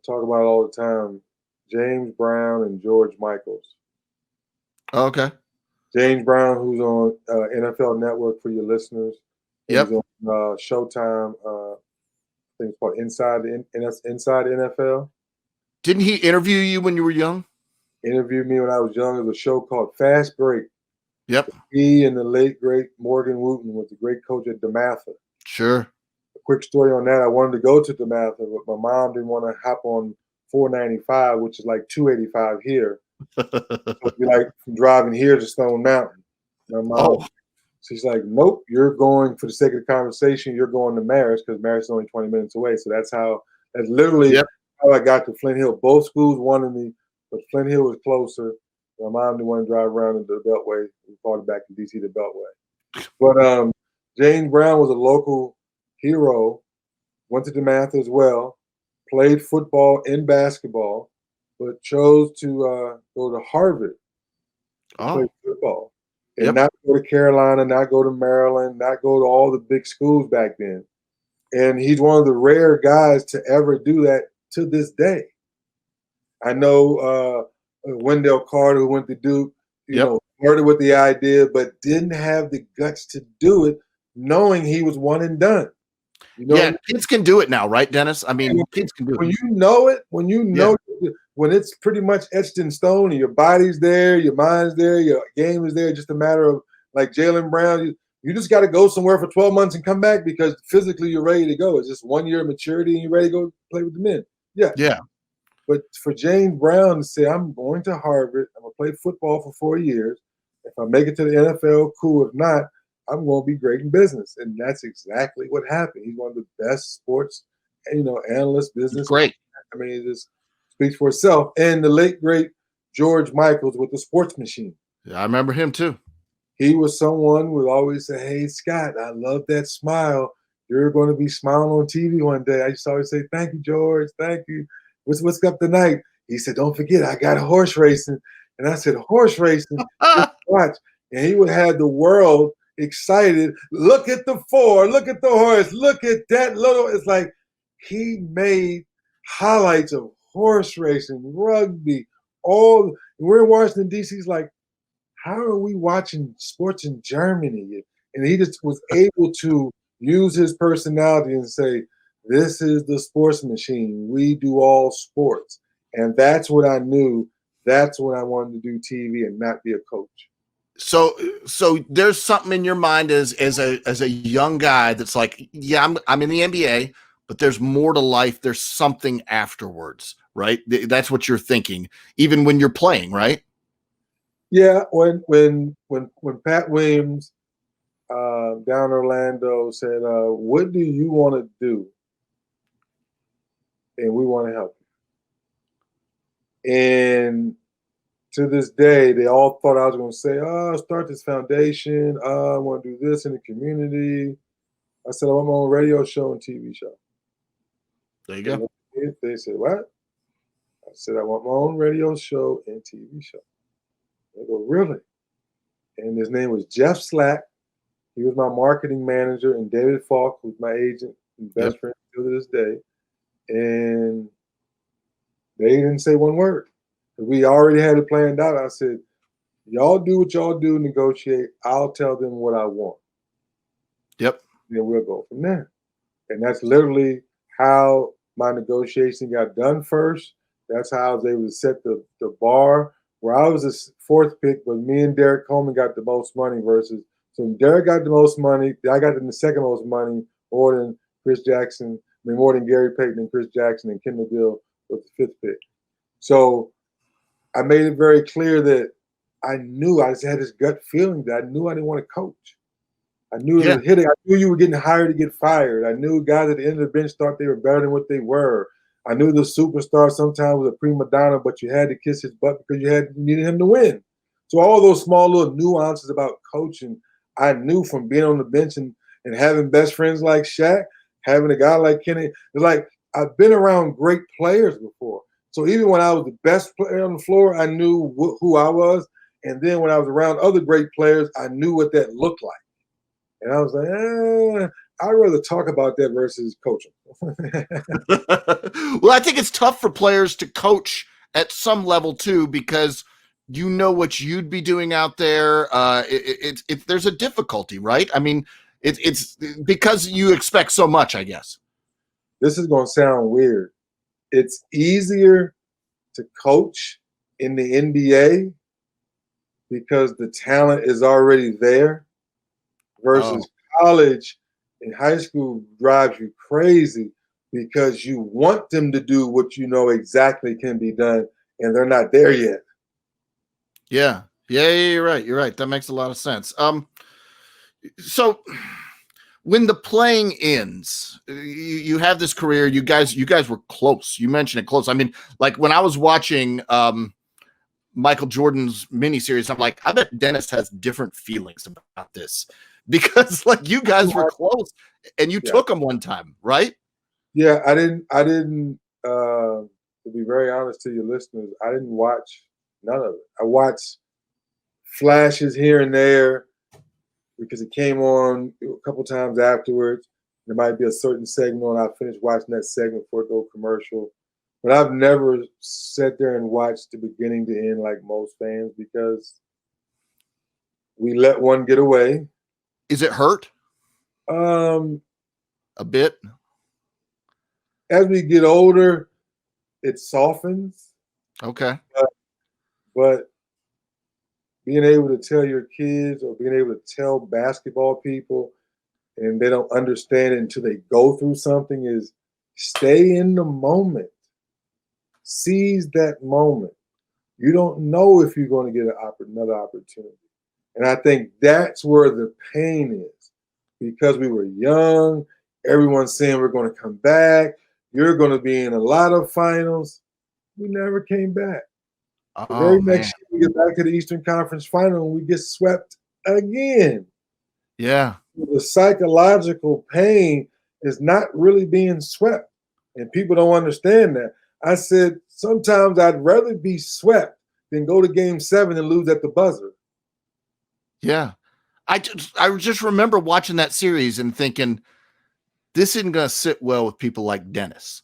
talk about it all the time, James Brown and George Michaels. Okay. James Brown, who's on NFL Network for your listeners. Yep. He's on Showtime. I think it's called Inside NFL. Didn't he interview you when you were young? Interviewed me when I was young. It was a show called Fast Break. Yep. He and the late, great Morgan Wooten was the great coach at DeMatha. Sure. A quick story on that. I wanted to go to DeMatha, but my mom didn't want to hop on 495, which is like 285 here. So it'd be like from driving here to Stone Mountain. My mom, she's like, nope, you're going, for the sake of the conversation, you're going to Marist, because Marist is only 20 minutes away. So that's literally how I got to Flint Hill. Both schools wanted me, but Flint Hill was closer. My mom didn't want to drive around in the Beltway. We called it back in D.C. the Beltway. But James Brown was a local hero, went to DeMatha as well, played football and basketball, but chose to go to Harvard to play football. And not go to Carolina, not go to Maryland, not go to all the big schools back then. And he's one of the rare guys to ever do that to this day. I know Wendell Carter, who went to Duke, started with the idea, but didn't have the guts to do it, knowing he was one and done. Kids can do it now, right, Dennis? I mean, kids can do it. When you know it, when it's pretty much etched in stone, and your body's there, your mind's there, your game is there, just a matter of, like Jaylen Brown, you just got to go somewhere for 12 months and come back because physically you're ready to go. It's just 1 year of maturity and you're ready to go play with the men. Yeah. But for James Brown to say, I'm going to Harvard, I'm going to play football for 4 years. If I make it to the NFL, cool. If not, I'm going to be great in business. And that's exactly what happened. He's one of the best sports, analysts, business. Great. I mean, it just speaks for itself. And the late, great George Michaels with the Sports Machine. Yeah, I remember him too. He was someone who would always say, hey, Scott, I love that smile. You're going to be smiling on TV one day. I used to always say, thank you, George. Thank you. What's up tonight? He said, don't forget, I got a horse racing. And I said, horse racing? Just watch. And he would have the world excited. Look at the 4. Look at the horse. Look at that little. It's like he made highlights of horse racing, rugby, all. We're in Washington, D.C. He's like, how are we watching sports in Germany? And he just was able to use his personality and say, this is the Sports Machine. We do all sports. And that's what I knew. That's when I wanted to do TV and not be a coach. So there's something in your mind as a young guy that's like, yeah, I'm in the NBA, but there's more to life. There's something afterwards, right? That's what you're thinking, even when you're playing, right? Yeah. When Pat Williams down in Orlando said, what do you want to do? And we want to help you. And to this day, they all thought I was going to say, I'll start this foundation. I want to do this in the community. I said, I want my own radio show and TV show. There you go. They said, what? I said, I want my own radio show and TV show. They go, really? And his name was Jeff Slack. He was my marketing manager, and David Falk, who's my agent and best friend to this day. And they didn't say one word. We already had it planned out. I said, y'all do what y'all do, negotiate. I'll tell them what I want. Yep. Then we'll go from there. And that's literally how my negotiation got done first. That's how I was able to set the bar, where I was the 4th pick, but me and Derek Coleman got the most money versus So Derek got the most money. I got the second most money, more than Chris Jackson. I mean, more than Gary Payton and Chris Jackson, and Kendall Bill was the 5th pick. So I made it very clear that I just had this gut feeling that I knew I didn't want to coach. I knew it was hitting. I knew you were getting hired to get fired. I knew guys at the end of the bench thought they were better than what they were. I knew the superstar sometimes was a prima donna, but you had to kiss his butt because you needed him to win. So all those small little nuances about coaching, I knew from being on the bench and having best friends like Shaq, having a guy like Kenny. It's like I've been around great players before. So even when I was the best player on the floor, I knew who I was. And then when I was around other great players, I knew what that looked like. And I was like, I'd rather talk about that versus coaching. Well, I think it's tough for players to coach at some level too, because you know what you'd be doing out there. There's a difficulty, right? I mean, it's because you expect so much, I guess. This is going to sound weird. It's easier to coach in the NBA because the talent is already there versus college and high school drives you crazy because you want them to do what you know exactly can be done, and they're not there yet. Yeah, you're right. You're right. That makes a lot of sense. So when the playing ends, you have this career. You guys were close. You mentioned it close. I mean, like when I was watching Michael Jordan's miniseries, I'm like, I bet Dennis has different feelings about this because like you guys were close and you took him one time, right? Yeah, I didn't. To be very honest to your listeners, I didn't watch none of it. I watched flashes here and there because it came on a couple times afterwards. There might be a certain segment, and I finished watching that segment before it go commercial. But I've never sat there and watched the beginning to end like most fans because we let one get away. Is it hurt? A bit. As we get older, it softens. Okay. But being able to tell your kids or being able to tell basketball people and they don't understand it until they go through something is stay in the moment. Seize that moment. You don't know if you're going to get another opportunity. And I think that's where the pain is because we were young. Everyone's saying we're going to come back. You're going to be in a lot of finals. We never came back. The very next year, we get back to the Eastern Conference Final and we get swept again. Yeah. The psychological pain is not really being swept. And people don't understand that. I said, sometimes I'd rather be swept than go to game 7 and lose at the buzzer. Yeah. I just remember watching that series and thinking, this isn't going to sit well with people like Dennis,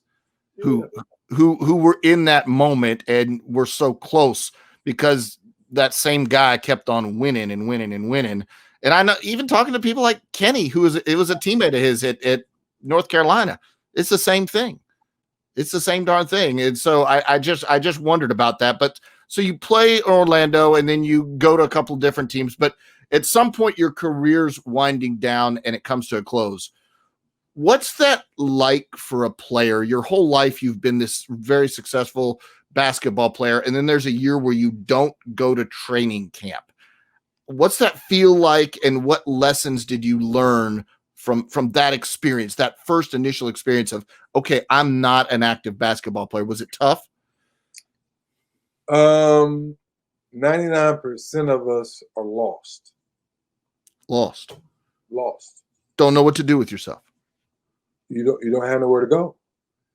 who were in that moment and were so close because that same guy kept on winning and winning and winning. And I know even talking to people like Kenny, it was a teammate of his at North Carolina. It's the same thing. It's the same darn thing. And so I just wondered about that. But so you play Orlando and then you go to a couple of different teams, but at some point your career's winding down and it comes to a close. What's that like for a player? Your whole life, you've been this very successful basketball player. And then there's a year where you don't go to training camp. What's that feel like? And what lessons did you learn from that experience, that first initial experience of, okay, I'm not an active basketball player? Was it tough? 99% of us are lost. Lost. Don't know what to do with yourself. You don't have nowhere to go.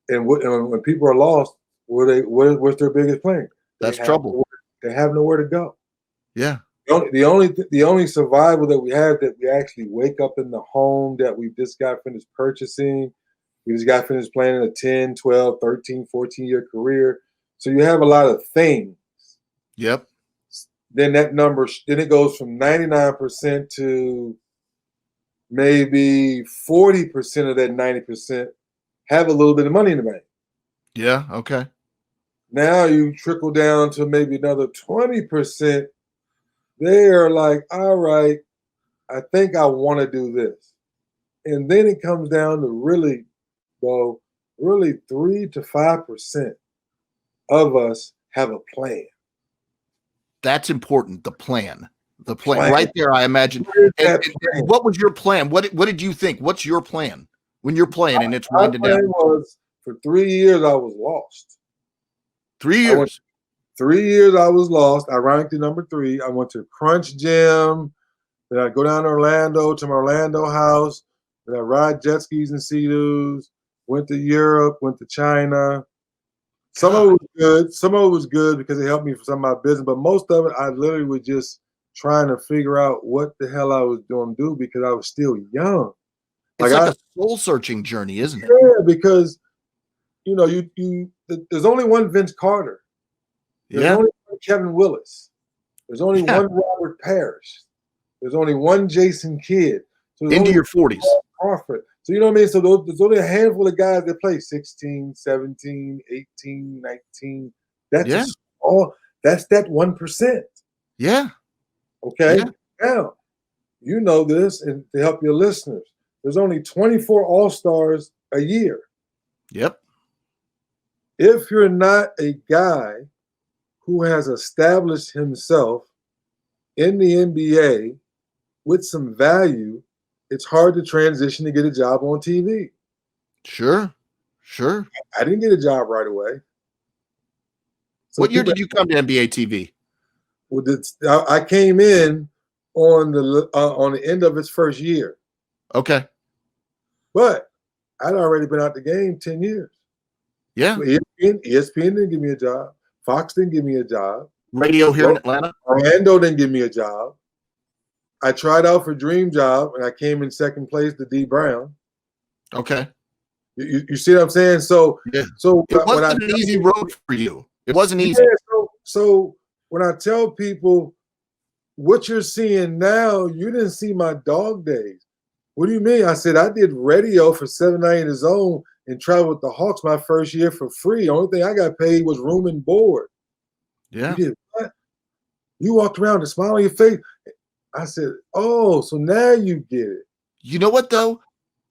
And when people are lost, what's their biggest claim? That's trouble. They have nowhere to go. Yeah. The only survival that we have that we actually wake up in the home that we just got finished purchasing. We just got finished playing in a 10, 12, 13, 14-year career. So you have a lot of things. Yep. Then it goes from 99% to maybe 40% of that 90% have a little bit of money in the bank. Yeah, okay. Now you trickle down to maybe another 20%. They are like, all right, I think I want to do this. And then it comes down to really 3 to 5% of us have a plan. That's important. The plan. The plan. Plan. Right there, I imagine. And what was your plan? What did you think? What's your plan when you're playing and it's winding down? My plan was for 3 years I was lost. 3 years. 3 years I was lost. I ranked at number 3. I went to Crunch Gym. Then I go down to Orlando to my Orlando house. Then I ride jet skis and Sea-Doos. Went to Europe. Went to China. Some of it was good. Some of it was good because it helped me for some of my business. But most of it, I literally was just trying to figure out what the hell I was going to do because I was still young. It's like a soul-searching journey, isn't it? Yeah, because there's only one Vince Carter. There's only one Kevin Willis. There's only one Robert Parrish. There's only one Jason Kidd. So into your 40s. Crawford. So you know what I mean? So there's only a handful of guys that play 16, 17, 18, 19. That's that's that 1%. Yeah. Okay. Yeah. Now, you know this, and to help your listeners, there's only 24 All-Stars a year. Yep. If you're not a guy who has established himself in the NBA with some value, it's hard to transition to get a job on TV. Sure. I didn't get a job right away. So what year did you come to NBA TV? Well, I came in on the end of its first year. Okay. But I'd already been out the game 10 years. Yeah. So ESPN didn't give me a job. Fox didn't give me a job. Radio here in Atlanta? Orlando didn't give me a job. I tried out for Dream Job, and I came in second place to D Brown. Okay. You see what I'm saying? So it wasn't an easy road for you. It wasn't easy. Yeah, so when I tell people what you're seeing now, you didn't see my dog days. What do you mean? I said I did radio for 790 The Zone and traveled with the Hawks my first year for free. The only thing I got paid was room and board. Yeah. You did what? You walked around with a smile on your face. I said, oh, so now you get it. You know what, though?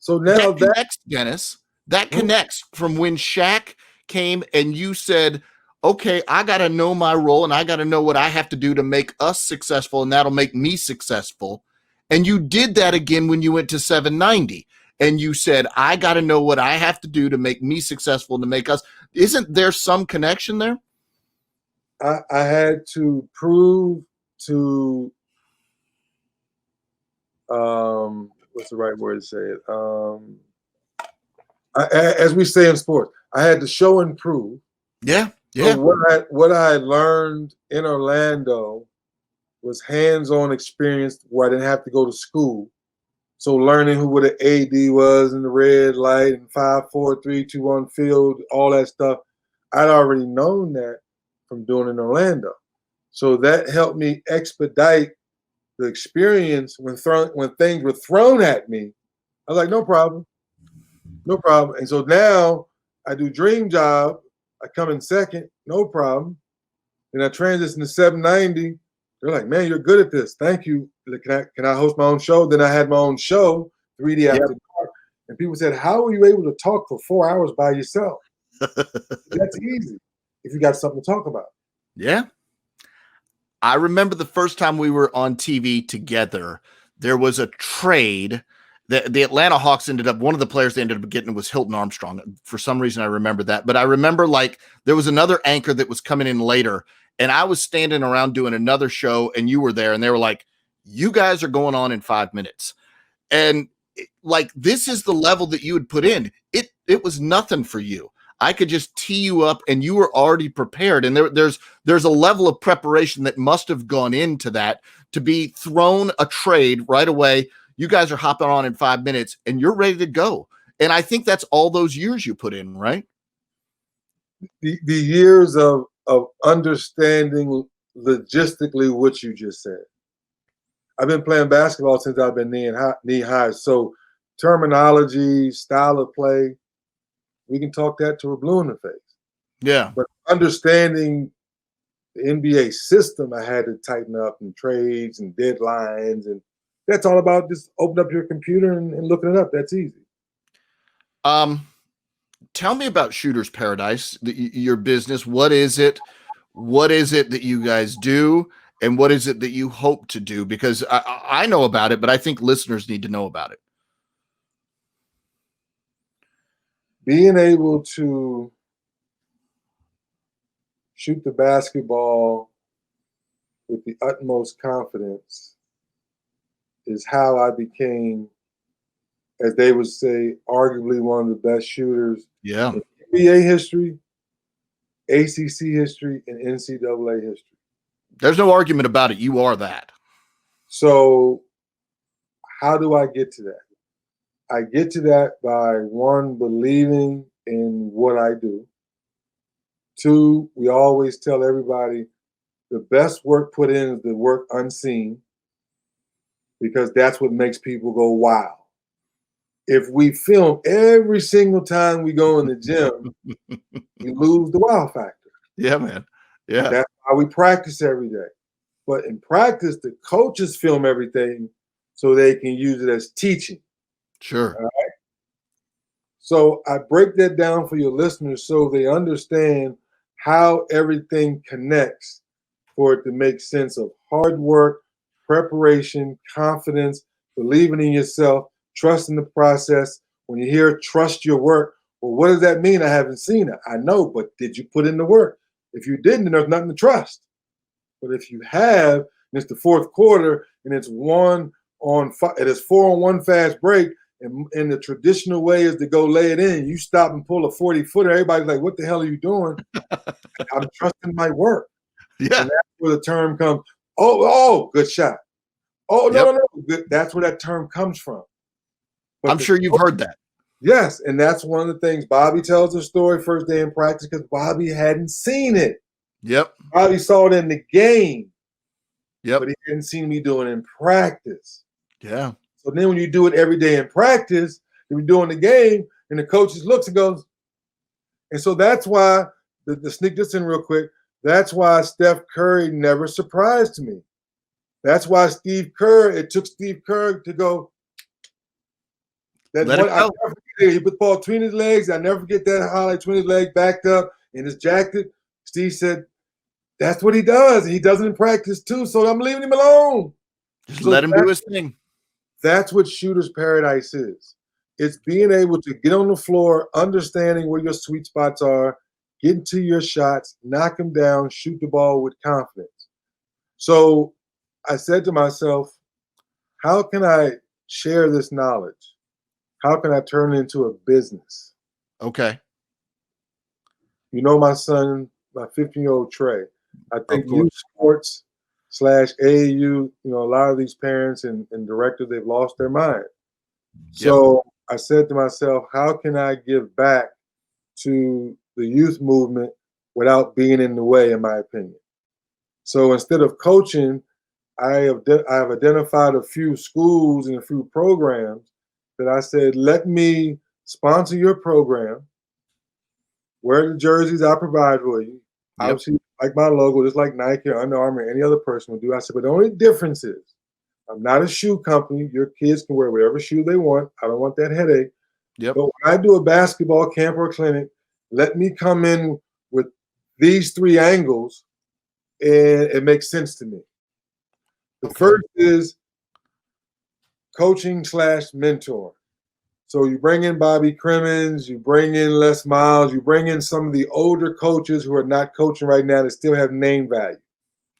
So now that connects, Dennis. That connects from when Shaq came and you said, okay, I got to know my role and I got to know what I have to do to make us successful, and that'll make me successful. And you did that again when you went to 790. And you said, I got to know what I have to do to make me successful, to make us. Isn't there some connection there? I had to prove to, what's the right word to say it? As we say in sports, I had to show and prove. Yeah. So what I had learned in Orlando was hands-on experience where I didn't have to go to school. So learning what an AD was in the red light and 5, 4, 3, 2, 1 field, all that stuff, I'd already known that from doing it in Orlando. So that helped me expedite the experience when things were thrown at me. I was like, no problem. And so now I do Dream Job. I come in second, no problem. Then I transition to 790. They're like, man, you're good at this. Thank you. Can I host my own show? Then I had my own show, 3D After Dark. And people said, how were you able to talk for 4 hours by yourself? That's easy if you got something to talk about. Yeah. I remember the first time we were on TV together, there was a trade. The Atlanta Hawks one of the players they ended up getting was Hilton Armstrong. For some reason, I remember that. But I remember there was another anchor that was coming in later, and I was standing around doing another show, and you were there, and they were like, you guys are going on in 5 minutes. And this is the level that you would put in. It was nothing for you. I could just tee you up and you were already prepared. And there's a level of preparation that must have gone into that to be thrown a trade right away. You guys are hopping on in 5 minutes and you're ready to go. And I think that's all those years you put in, right? The years of understanding logistically what you just said. I've been playing basketball since I've been knee high. So terminology, style of play, we can talk that to a blue in the face. Yeah. But understanding the NBA system, I had to tighten up and trades and deadlines and That's all about just open up your computer and looking it up. That's easy. Tell me about Shooter's Paradise, your business. What is it? What is it that you guys do? And what is it that you hope to do? Because I know about it, but I think listeners need to know about it. Being able to shoot the basketball with the utmost confidence is how I became, as they would say, arguably one of the best shooters in NBA history, ACC history, and NCAA history. There's no argument about it. You are that. So how do I get to that? I get to that by, one, believing in what I do. Two, we always tell everybody the best work put in is the work unseen, because that's what makes people go, wow. If we film every single time we go in the gym, we lose the wow factor. Yeah, man. Yeah. That's why we practice every day. But in practice, the coaches film everything so they can use it as teaching. Sure. All right? So I break that down for your listeners so they understand how everything connects for it to make sense of hard work, preparation, confidence, believing in yourself, trusting the process. When you hear trust your work, well, what does that mean? I haven't seen it. I know, but did you put in the work? If you didn't, then there's nothing to trust. But if you have, and it's the fourth quarter, and it's 4-on-1 fast break, and the traditional way is to go lay it in. You stop and pull a 40-footer. Everybody's like, what the hell are you doing? I'm trusting my work. Yeah. And that's where the term comes, oh, good shot. Oh, no. Good. That's where that term comes from. But I'm sure you've heard that. Yes, and that's one of the things. Bobby tells the story first day in practice because Bobby hadn't seen it. Yep. Bobby saw it in the game. Yep. But he hadn't seen me do it in practice. Yeah. So then when you do it every day in practice, you're doing the game, and the coach just looks and goes. And so that's why, to sneak this in real quick, that's why Steph Curry never surprised me. That's why it took Steve Kerr to go. He put the ball between his legs. I never forget that highlight, between his legs, backed up in his jacket. Steve said, that's what he does. He does it in practice too, so I'm leaving him alone. Just let him do his thing. That's what Shooter's Paradise is. It's being able to get on the floor, understanding where your sweet spots are, get into your shots, knock them down, shoot the ball with confidence. So I said to myself, how can I share this knowledge? How can I turn it into a business? Okay. You know my son, my 15-year-old Trey. I think youth sports / AAU, a lot of these parents and directors, they've lost their mind. So I said to myself, how can I give back to the youth movement without being in the way, in my opinion? So instead of coaching, I have identified a few schools and a few programs that I said, let me sponsor your program, wear the jerseys I provide for you. Obviously, like my logo, just like Nike or Under Armour, any other person would do. I said, but the only difference is I'm not a shoe company. Your kids can wear whatever shoe they want. I don't want that headache. But when I do a basketball camp or clinic, let me come in with these 3 angles, and it makes sense to me. The first is coaching / mentor. So you bring in Bobby Crimmins, you bring in Les Miles, you bring in some of the older coaches who are not coaching right now that still have name value.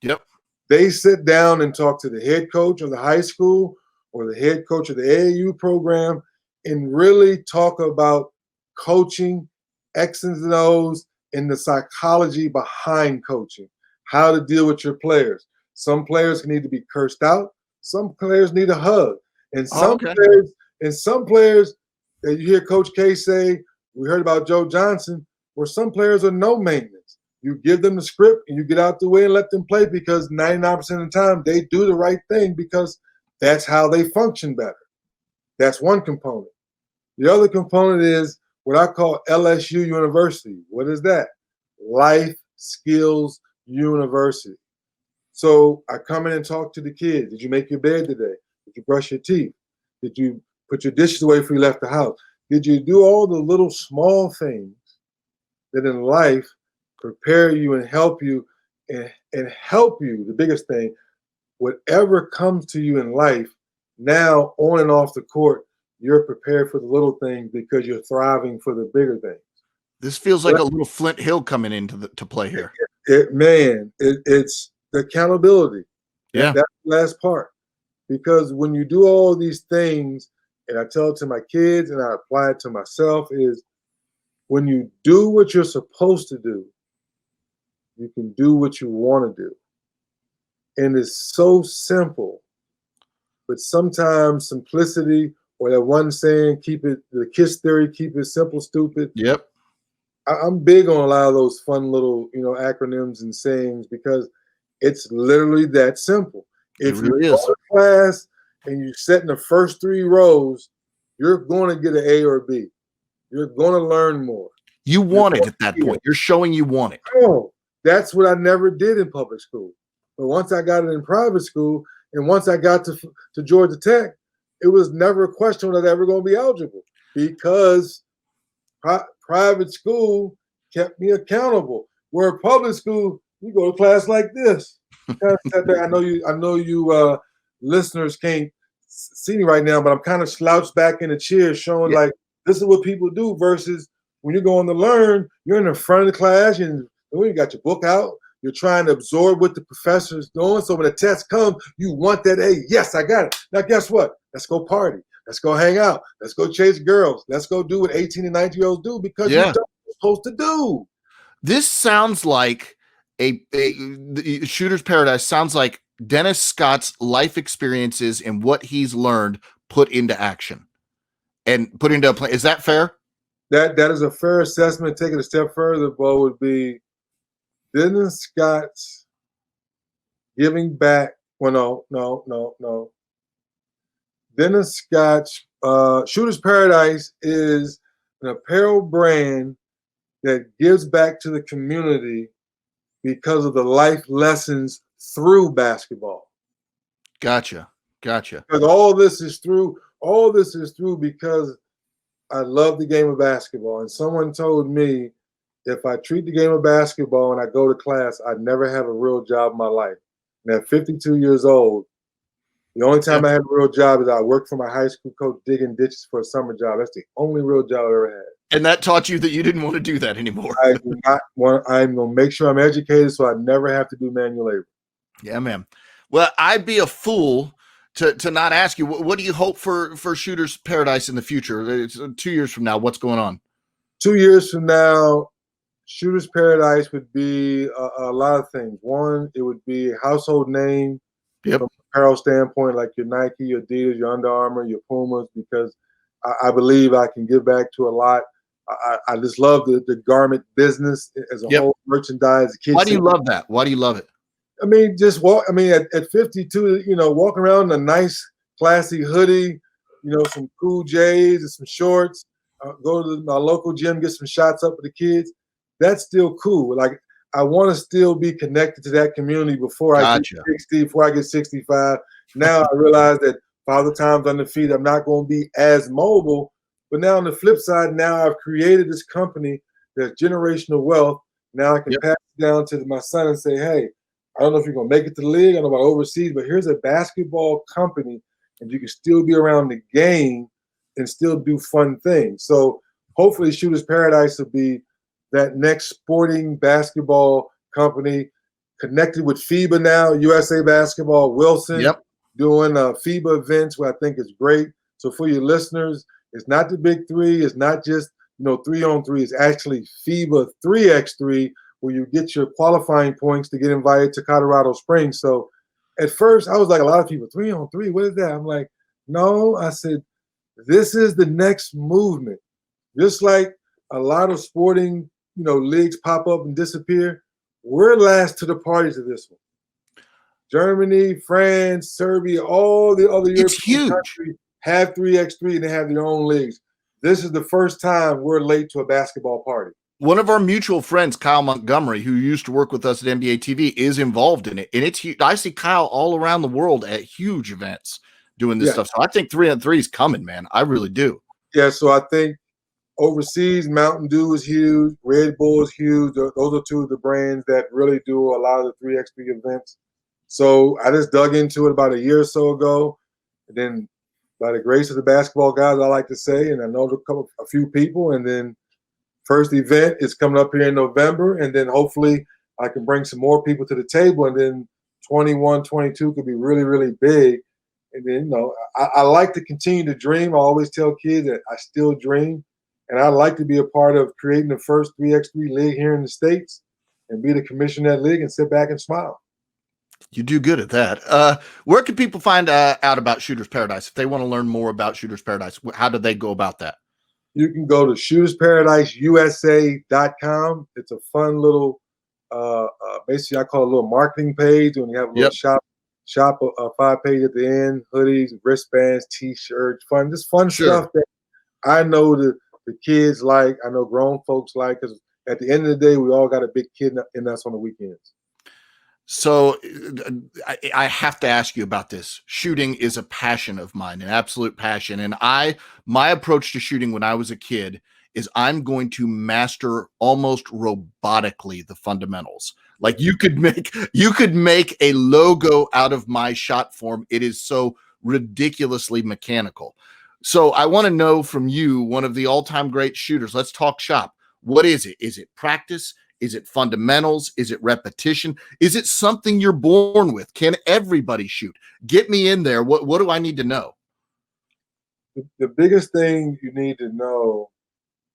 Yep. They sit down and talk to the head coach of the high school or the head coach of the AAU program and really talk about coaching, X's and O's, and the psychology behind coaching, how to deal with your players. Some players need to be cursed out. Some players need a hug. And some players that you hear Coach K say, we heard about Joe Johnson, where some players are no maintenance. You give them the script and you get out the way and let them play, because 99% of the time they do the right thing because that's how they function better. That's one component. The other component is what I call LSU University. What is that? Life Skills University. So I come in and talk to the kids. Did you make your bed today? Did Did you brush your teeth? Did you put your dishes away before you left the house? Did you do all the little small things that in life prepare you and help you and help you? The biggest thing, whatever comes to you in life, now on and off the court, you're prepared for the little things because you're thriving for the bigger things. This feels like a little Flint Hill coming into to play here. It's the accountability. Yeah. That's the last part. Because when you do all these things, and I tell it to my kids and I apply it to myself, is when you do what you're supposed to do, you can do what you want to do. And it's so simple. But sometimes simplicity, or that one saying, the KISS theory, keep it simple, stupid. Yep. I'm big on a lot of those fun little, acronyms and sayings because it's literally that simple. If you go to class and you sit in the first 3 rows, you're going to get an A or a B. You're going to learn more. You want it at that point. You're showing you want it. Oh, that's what I never did in public school. But once I got it in private school, and once I got to Georgia Tech, it was never a question that I was ever going to be eligible because private school kept me accountable. Where public school, you go to class like this. I know you listeners can't see me right now, but I'm kind of slouched back in the chair showing like this is what people do versus when you're going to learn, you're in the front of the class and when you got your book out, you're trying to absorb what the professor's doing. So when the test comes, you want that A. Yes, I got it. Now guess what? Let's go party. Let's go hang out. Let's go chase girls. Let's go do what 18 and 19-year-olds do because you know what you're supposed to do. This sounds like a Shooter's Paradise sounds like Dennis Scott's life experiences and what he's learned put into action and put into a plan. Is that fair? That is a fair assessment. Take it a step further, Bo, would be Dennis Scott's giving back. Well, no. Dennis Scott's Shooter's Paradise is an apparel brand that gives back to the community because of the life lessons through basketball. Gotcha. Because all this is through because I love the game of basketball. And someone told me if I treat the game of basketball and I go to class, I'd never have a real job in my life. And at 52 years old, the only time I had a real job is I worked for my high school coach digging ditches for a summer job. That's the only real job I ever had. And that taught you that you didn't want to do that anymore. I'm going to make sure I'm educated so I never have to do manual labor. Yeah, man. Well, I'd be a fool to not ask you, what do you hope for Shooter's Paradise in the future? It's 2 years from now, what's going on? 2 years from now, Shooter's Paradise would be a lot of things. One, it would be a household name from an apparel standpoint, like your Nike, your Adidas, your Under Armour, your Pumas, because I believe I can give back to a lot. I just love the garment business as a whole, merchandise. Why do you love that? Why do you love it? I mean, at 52, walking around in a nice, classy hoodie, some cool J's and some shorts, go to my local gym, get some shots up with the kids. That's still cool. Like, I want to still be connected to that community before I get 60, before I get 65. Now I realize that Father Time's undefeated. I'm not going to be as mobile. But now on the flip side, now I've created this company that's generational wealth. Now I can pass it down to my son and say, hey, I don't know if you're going to make it to the league. I don't know about overseas, but here's a basketball company, and you can still be around the game and still do fun things. So hopefully Shooter's Paradise will be that next sporting basketball company connected with FIBA now, USA Basketball, Wilson, doing FIBA events, where I think is great. So for your listeners, it's not the big three. It's not just 3-on-3. It's actually FIBA 3x3, where you get your qualifying points to get invited to Colorado Springs. So at first, I was like a lot of people, 3-on-3, what is that? I'm like, no. I said, this is the next movement. Just like a lot of sporting leagues pop up and disappear, we're last to the party to this one. Germany, France, Serbia, all the other European countries have 3x3 and they have their own leagues. This is the first time we're late to a basketball party. One of our mutual friends, Kyle Montgomery, who used to work with us at NBA TV, is involved in it. And it's huge. I see Kyle all around the world at huge events doing this stuff. So I think 3-on-3 is coming, man. I really do. Yeah, so I think overseas, Mountain Dew is huge. Red Bull is huge. Those are two of the brands that really do a lot of the 3x3 events. So I just dug into it about a year or so ago. And then by the grace of the basketball guys, I like to say, and I know a few people, and then first event is coming up here in November, and then hopefully I can bring some more people to the table, and then 21, 22 could be really, really big. And then, I like to continue to dream. I always tell kids that I still dream, and I'd like to be a part of creating the first 3x3 league here in the States and be the commissioner of that league and sit back and smile. You do good at that. Where can people find out about Shooters Paradise? If they want to learn more about Shooters Paradise, how do they go about that? You can go to shootersparadiseusa.com. It's a fun little, basically I call it a little marketing page. When you have a little shop 5-page at the end, hoodies, wristbands, T-shirts, just fun stuff that I know the kids like. I know grown folks like, because at the end of the day, we all got a big kid in us on the weekends. So I have to ask you about this. Shooting is a passion of mine, an absolute passion. And my approach to shooting when I was a kid is I'm going to master almost robotically the fundamentals. Like you could make a logo out of my shot form. It is so ridiculously mechanical. So I want to know from you, one of the all-time great shooters. Let's talk shop. What is it? Is it practice? Is it fundamentals? Is it repetition? Is it something you're born with? Can everybody shoot? Get me in there. What do I need to know? The biggest thing you need to know,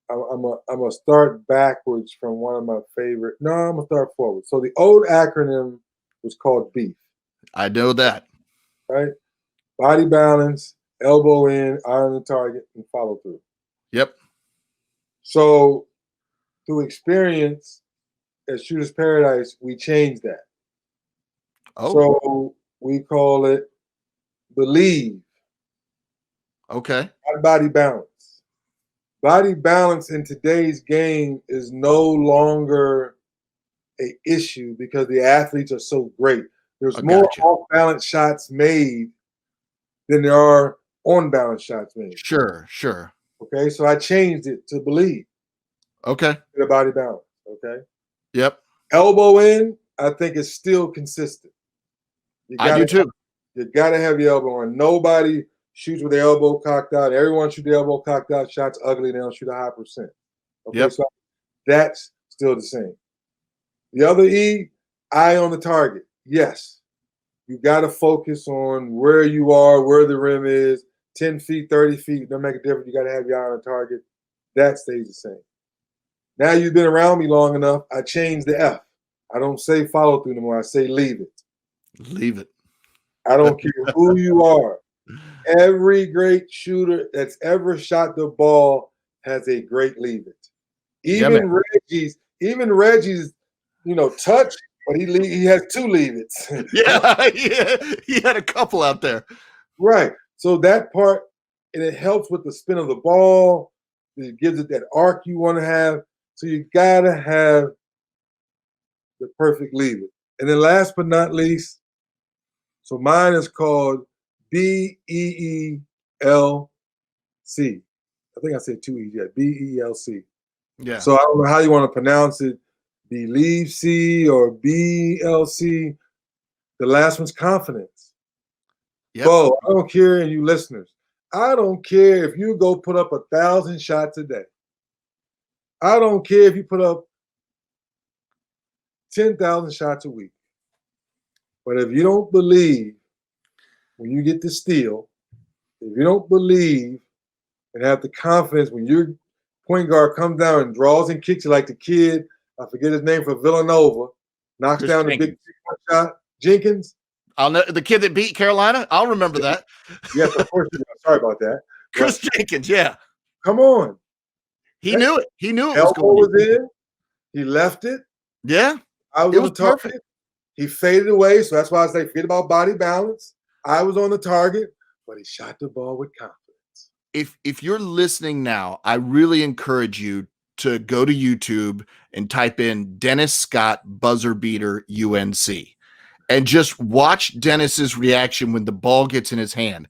I'm gonna start backwards from one of my favorite. No, I'm gonna start forward. So the old acronym was called BEEF. I know that. Right? Body balance, elbow in, eye on the target, and follow through. Yep. So through experience at Shooters Paradise, we changed that. Oh. So we call it Believe. Okay. Body balance. Body balance in today's game is no longer an issue because the athletes are so great. There's more off-balance shots made than there are on-balance shots made. Sure. Okay, so I changed it to Believe. Okay. The body balance. Okay. Yep. Elbow in, I think is still consistent. I do too. You got to have your elbow in. Nobody shoots with their elbow cocked out. Everyone shoots their elbow cocked out. Shots ugly. They don't shoot a high percent. Okay, so that's still the same. The other E, eye on the target. Yes. You got to focus on where you are, where the rim is. 10 feet, 30 feet, don't make a difference. You got to have your eye on the target. That stays the same. Now you've been around me long enough. I changed the F. I don't say follow through anymore. I say leave it. Leave it. I don't care who you are. Every great shooter that's ever shot the ball has a great leave it. Even Reggie's, touch, but he has 2 leave it's. Yeah, he had a couple out there. Right. So that part, and it helps with the spin of the ball. It gives it that arc you want to have. So you gotta have the perfect leave it. And then last but not least, so mine is called BEELC. I think I said 2 E's, BELC. Yeah. So I don't know how you want to pronounce it, Believe C or BLC. The last one's confidence. Yep. Bo, I don't care, and you listeners, I don't care if you go put up 1,000 shots a day. I don't care if you put up 10,000 shots a week. But if you don't believe when you get the steal, if you don't believe and have the confidence when your point guard comes down and draws and kicks you like the kid, I forget his name, for Villanova, knocks down the big shot, Jenkins. I'll know the kid that beat Carolina. I'll remember that. Yes, of course. Sorry about that. Chris Jenkins, yeah. Come on. He knew it. He knew it was going in. He left it. Yeah. It was perfect. He faded away, so that's why I say forget about body balance. I was on the target, but he shot the ball with confidence. If you're listening now, I really encourage you to go to YouTube and type in Dennis Scott buzzer beater UNC and just watch Dennis's reaction when the ball gets in his hand.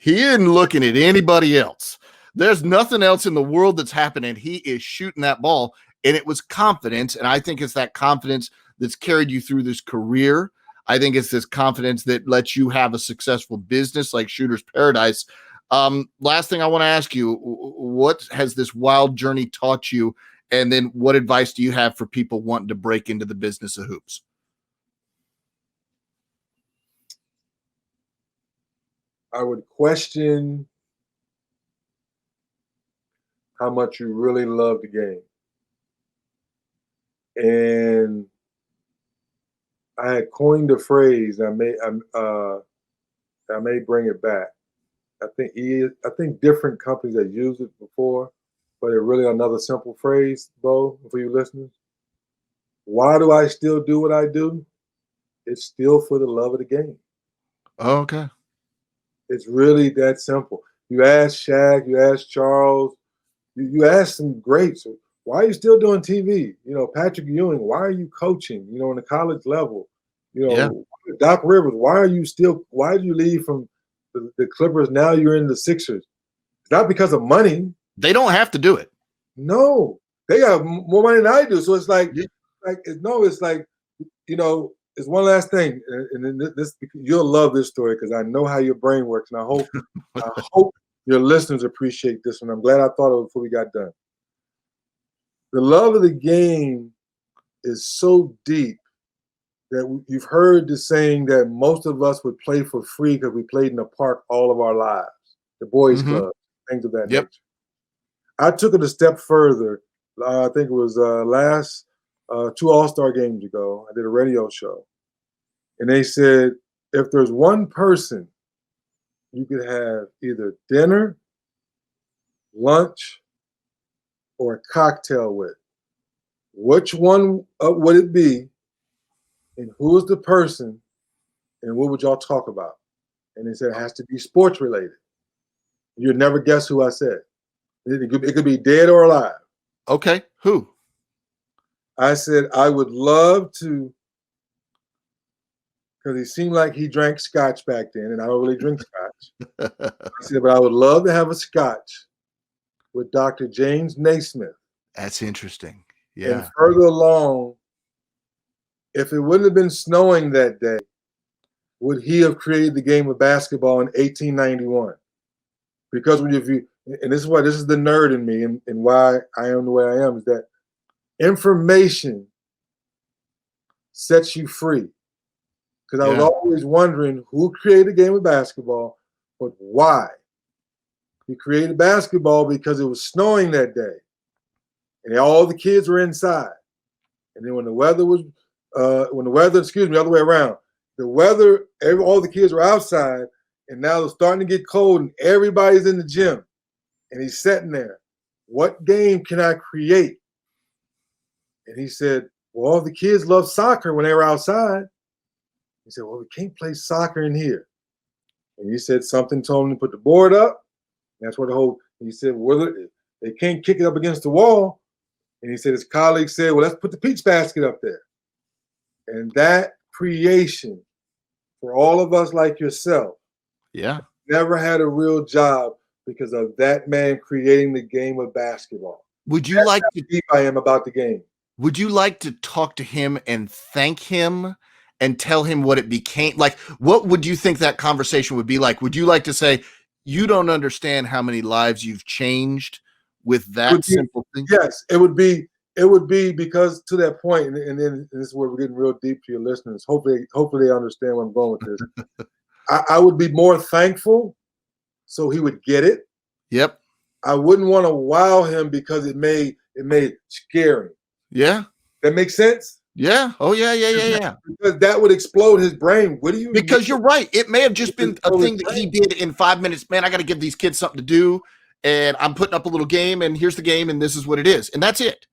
He isn't looking at anybody else. There's nothing else in the world that's happening. He is shooting that ball, and it was confidence. And I think it's that confidence that's carried you through this career. I think it's this confidence that lets you have a successful business like Shooter's Paradise. Last thing I want to ask you, what has this wild journey taught you? And then what advice do you have for people wanting to break into the business of hoops? I would question how much you really love the game. And I had coined a phrase. I may bring it back. I think different companies have used it before, but it's really another simple phrase, Bo, for you listeners. Why do I still do what I do? It's still for the love of the game. Oh, okay. It's really that simple. You ask Shaq, you ask Charles, you ask some greats, why are you still doing TV? You know, Patrick Ewing, why are you coaching, you know, on the college level? You know, Doc Rivers, why did you leave from the Clippers? Now you're in the Sixers. It's not because of money. They don't have to do it. No, they got more money than I do. So it's like, it's like, you know, it's one last thing. And then this you'll love this story because I know how your brain works. And I hope your listeners appreciate this one. I'm glad I thought of it before we got done. The love of the game is so deep that you've heard the saying that most of us would play for free because we played in the park all of our lives, the boys' club, things of that nature. I took it a step further. I think it was last 2 All-Star games ago. I did a radio show. And they said, if there's one person you could have either dinner, lunch, or a cocktail with, which one would it be? And who is the person? And what would y'all talk about? And they said it has to be sports related. You'd never guess who I said. It could be dead or alive. Okay. Who? I said I would love to, because he seemed like he drank scotch back then, and I don't really drink scotch. I said, but I would love to have a scotch with Dr. James Naismith. That's interesting. Yeah. And further along, if it wouldn't have been snowing that day, would he have created the game of basketball in 1891? Because and this is the nerd in me and why I am the way I am, is that information sets you free. Because I was always wondering who created the game of basketball, but why? He created basketball because it was snowing that day. And all the kids were inside. And then when the weather, the other way around, all the kids were outside, and now it's starting to get cold, and everybody's in the gym. And he's sitting there. What game can I create? And he said, well, all the kids love soccer when they were outside. He said, well, we can't play soccer in here. And he said something told him to put the board up. That's what he said, well, they can't kick it up against the wall. And he said, his colleagues said, well, let's put the peach basket up there. And that creation for all of us like yourself, never had a real job because of that man creating the game of basketball. Would you like to deep I am about the game? Would you like to talk to him and thank him and tell him what it became? Like, what would you think that conversation would be like? Would you like to say, you don't understand how many lives you've changed with that simple thing? Yes, it would be because to that point, and then this is where we're getting real deep to your listeners. Hopefully they understand where I'm going with this. I would be more thankful so he would get it. Yep. I wouldn't want to wow him because it made it scary. Yeah. That makes sense? Yeah. Oh, yeah. Because that would explode his brain. What do you mean? You're right. It may have just been a thing that he did in 5 minutes. Man, I got to give these kids something to do. And I'm putting up a little game, and here's the game, and this is what it is. And that's it.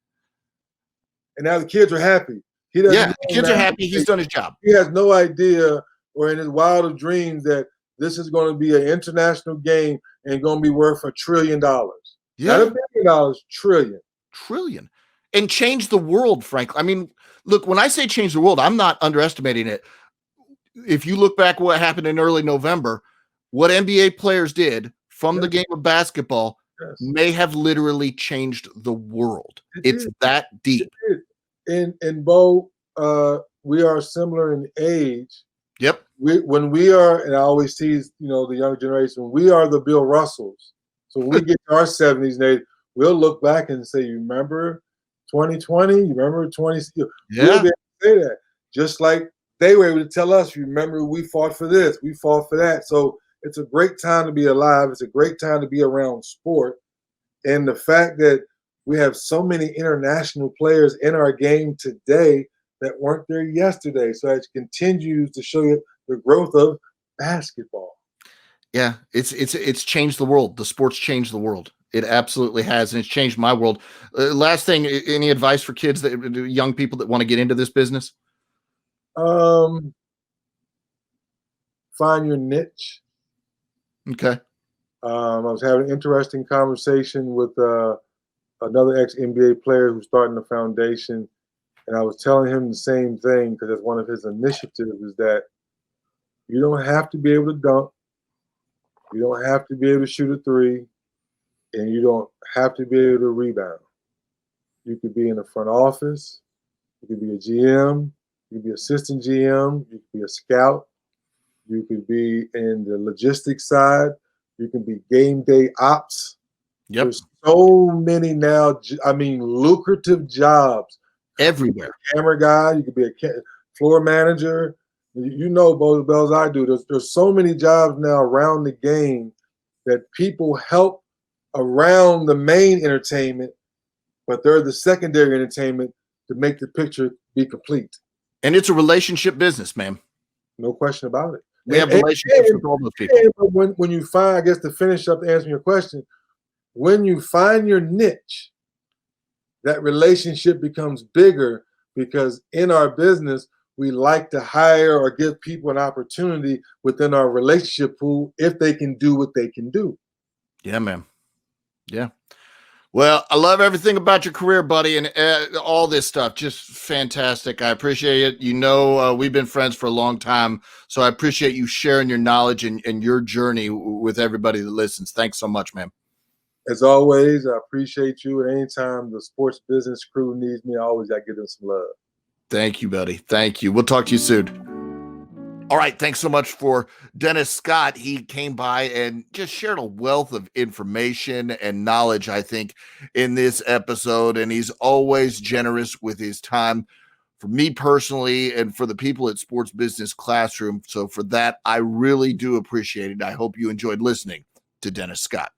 And now the kids are happy. The kids are happy. He's done his job. He has no idea or in his wildest dreams that this is going to be an international game and going to be worth $1 trillion. Yeah. Not $1 billion, trillion. Trillion. And change the world, frankly. I mean, look, when I say change the world, I'm not underestimating it. If you look back what happened in early November, what NBA players did from Yes. the game of basketball Yes. may have literally changed the world. It It's did. that deep. It did. And Bo, we are similar in age. Yep. When we are, and I always tease, the younger generation, we are the Bill Russells. So when we get to our 70s and 80s, we'll look back and say, you remember 2020? You remember 20? Yeah. We'll be able to say that. Just like they were able to tell us, remember, we fought for this, we fought for that. So it's a great time to be alive. It's a great time to be around sport. And the fact that we have so many international players in our game today that weren't there yesterday. So it continues to show you the growth of basketball. Yeah, it's changed the world. The sport's changed the world. It absolutely has, and it's changed my world. Last thing, any advice for kids, young people that want to get into this business? Find your niche. Okay. I was having an interesting conversation with another ex-NBA player who's starting a foundation, and I was telling him the same thing because it's one of his initiatives is that you don't have to be able to dunk, you don't have to be able to shoot a three, and you don't have to be able to rebound. You could be in the front office, you could be a GM, you could be assistant GM, you could be a scout, you could be in the logistics side, you can be game day ops. Yep. There's so many now, lucrative jobs. Everywhere. Camera guy, you could be a floor manager. Both bells I do. There's so many jobs now around the game that people help around the main entertainment, but they're the secondary entertainment to make the picture be complete. And it's a relationship business, man. No question about it. We have relationships with all those people. When you find, I guess to finish up to answer your question, when you find your niche, that relationship becomes bigger because in our business, we like to hire or give people an opportunity within our relationship pool if they can do what they can do. Yeah, man. Yeah. Well, I love everything about your career, buddy, and all this stuff. Just fantastic. I appreciate it. We've been friends for a long time, so I appreciate you sharing your knowledge and your journey with everybody that listens. Thanks so much, man. As always, I appreciate you. And anytime the sports business crew needs me, I always got to give them some love. Thank you, buddy. Thank you. We'll talk to you soon. All right. Thanks so much for Dennis Scott. He came by and just shared a wealth of information and knowledge, I think, in this episode. And he's always generous with his time for me personally and for the people at Sports Business Classroom. So for that, I really do appreciate it. I hope you enjoyed listening to Dennis Scott.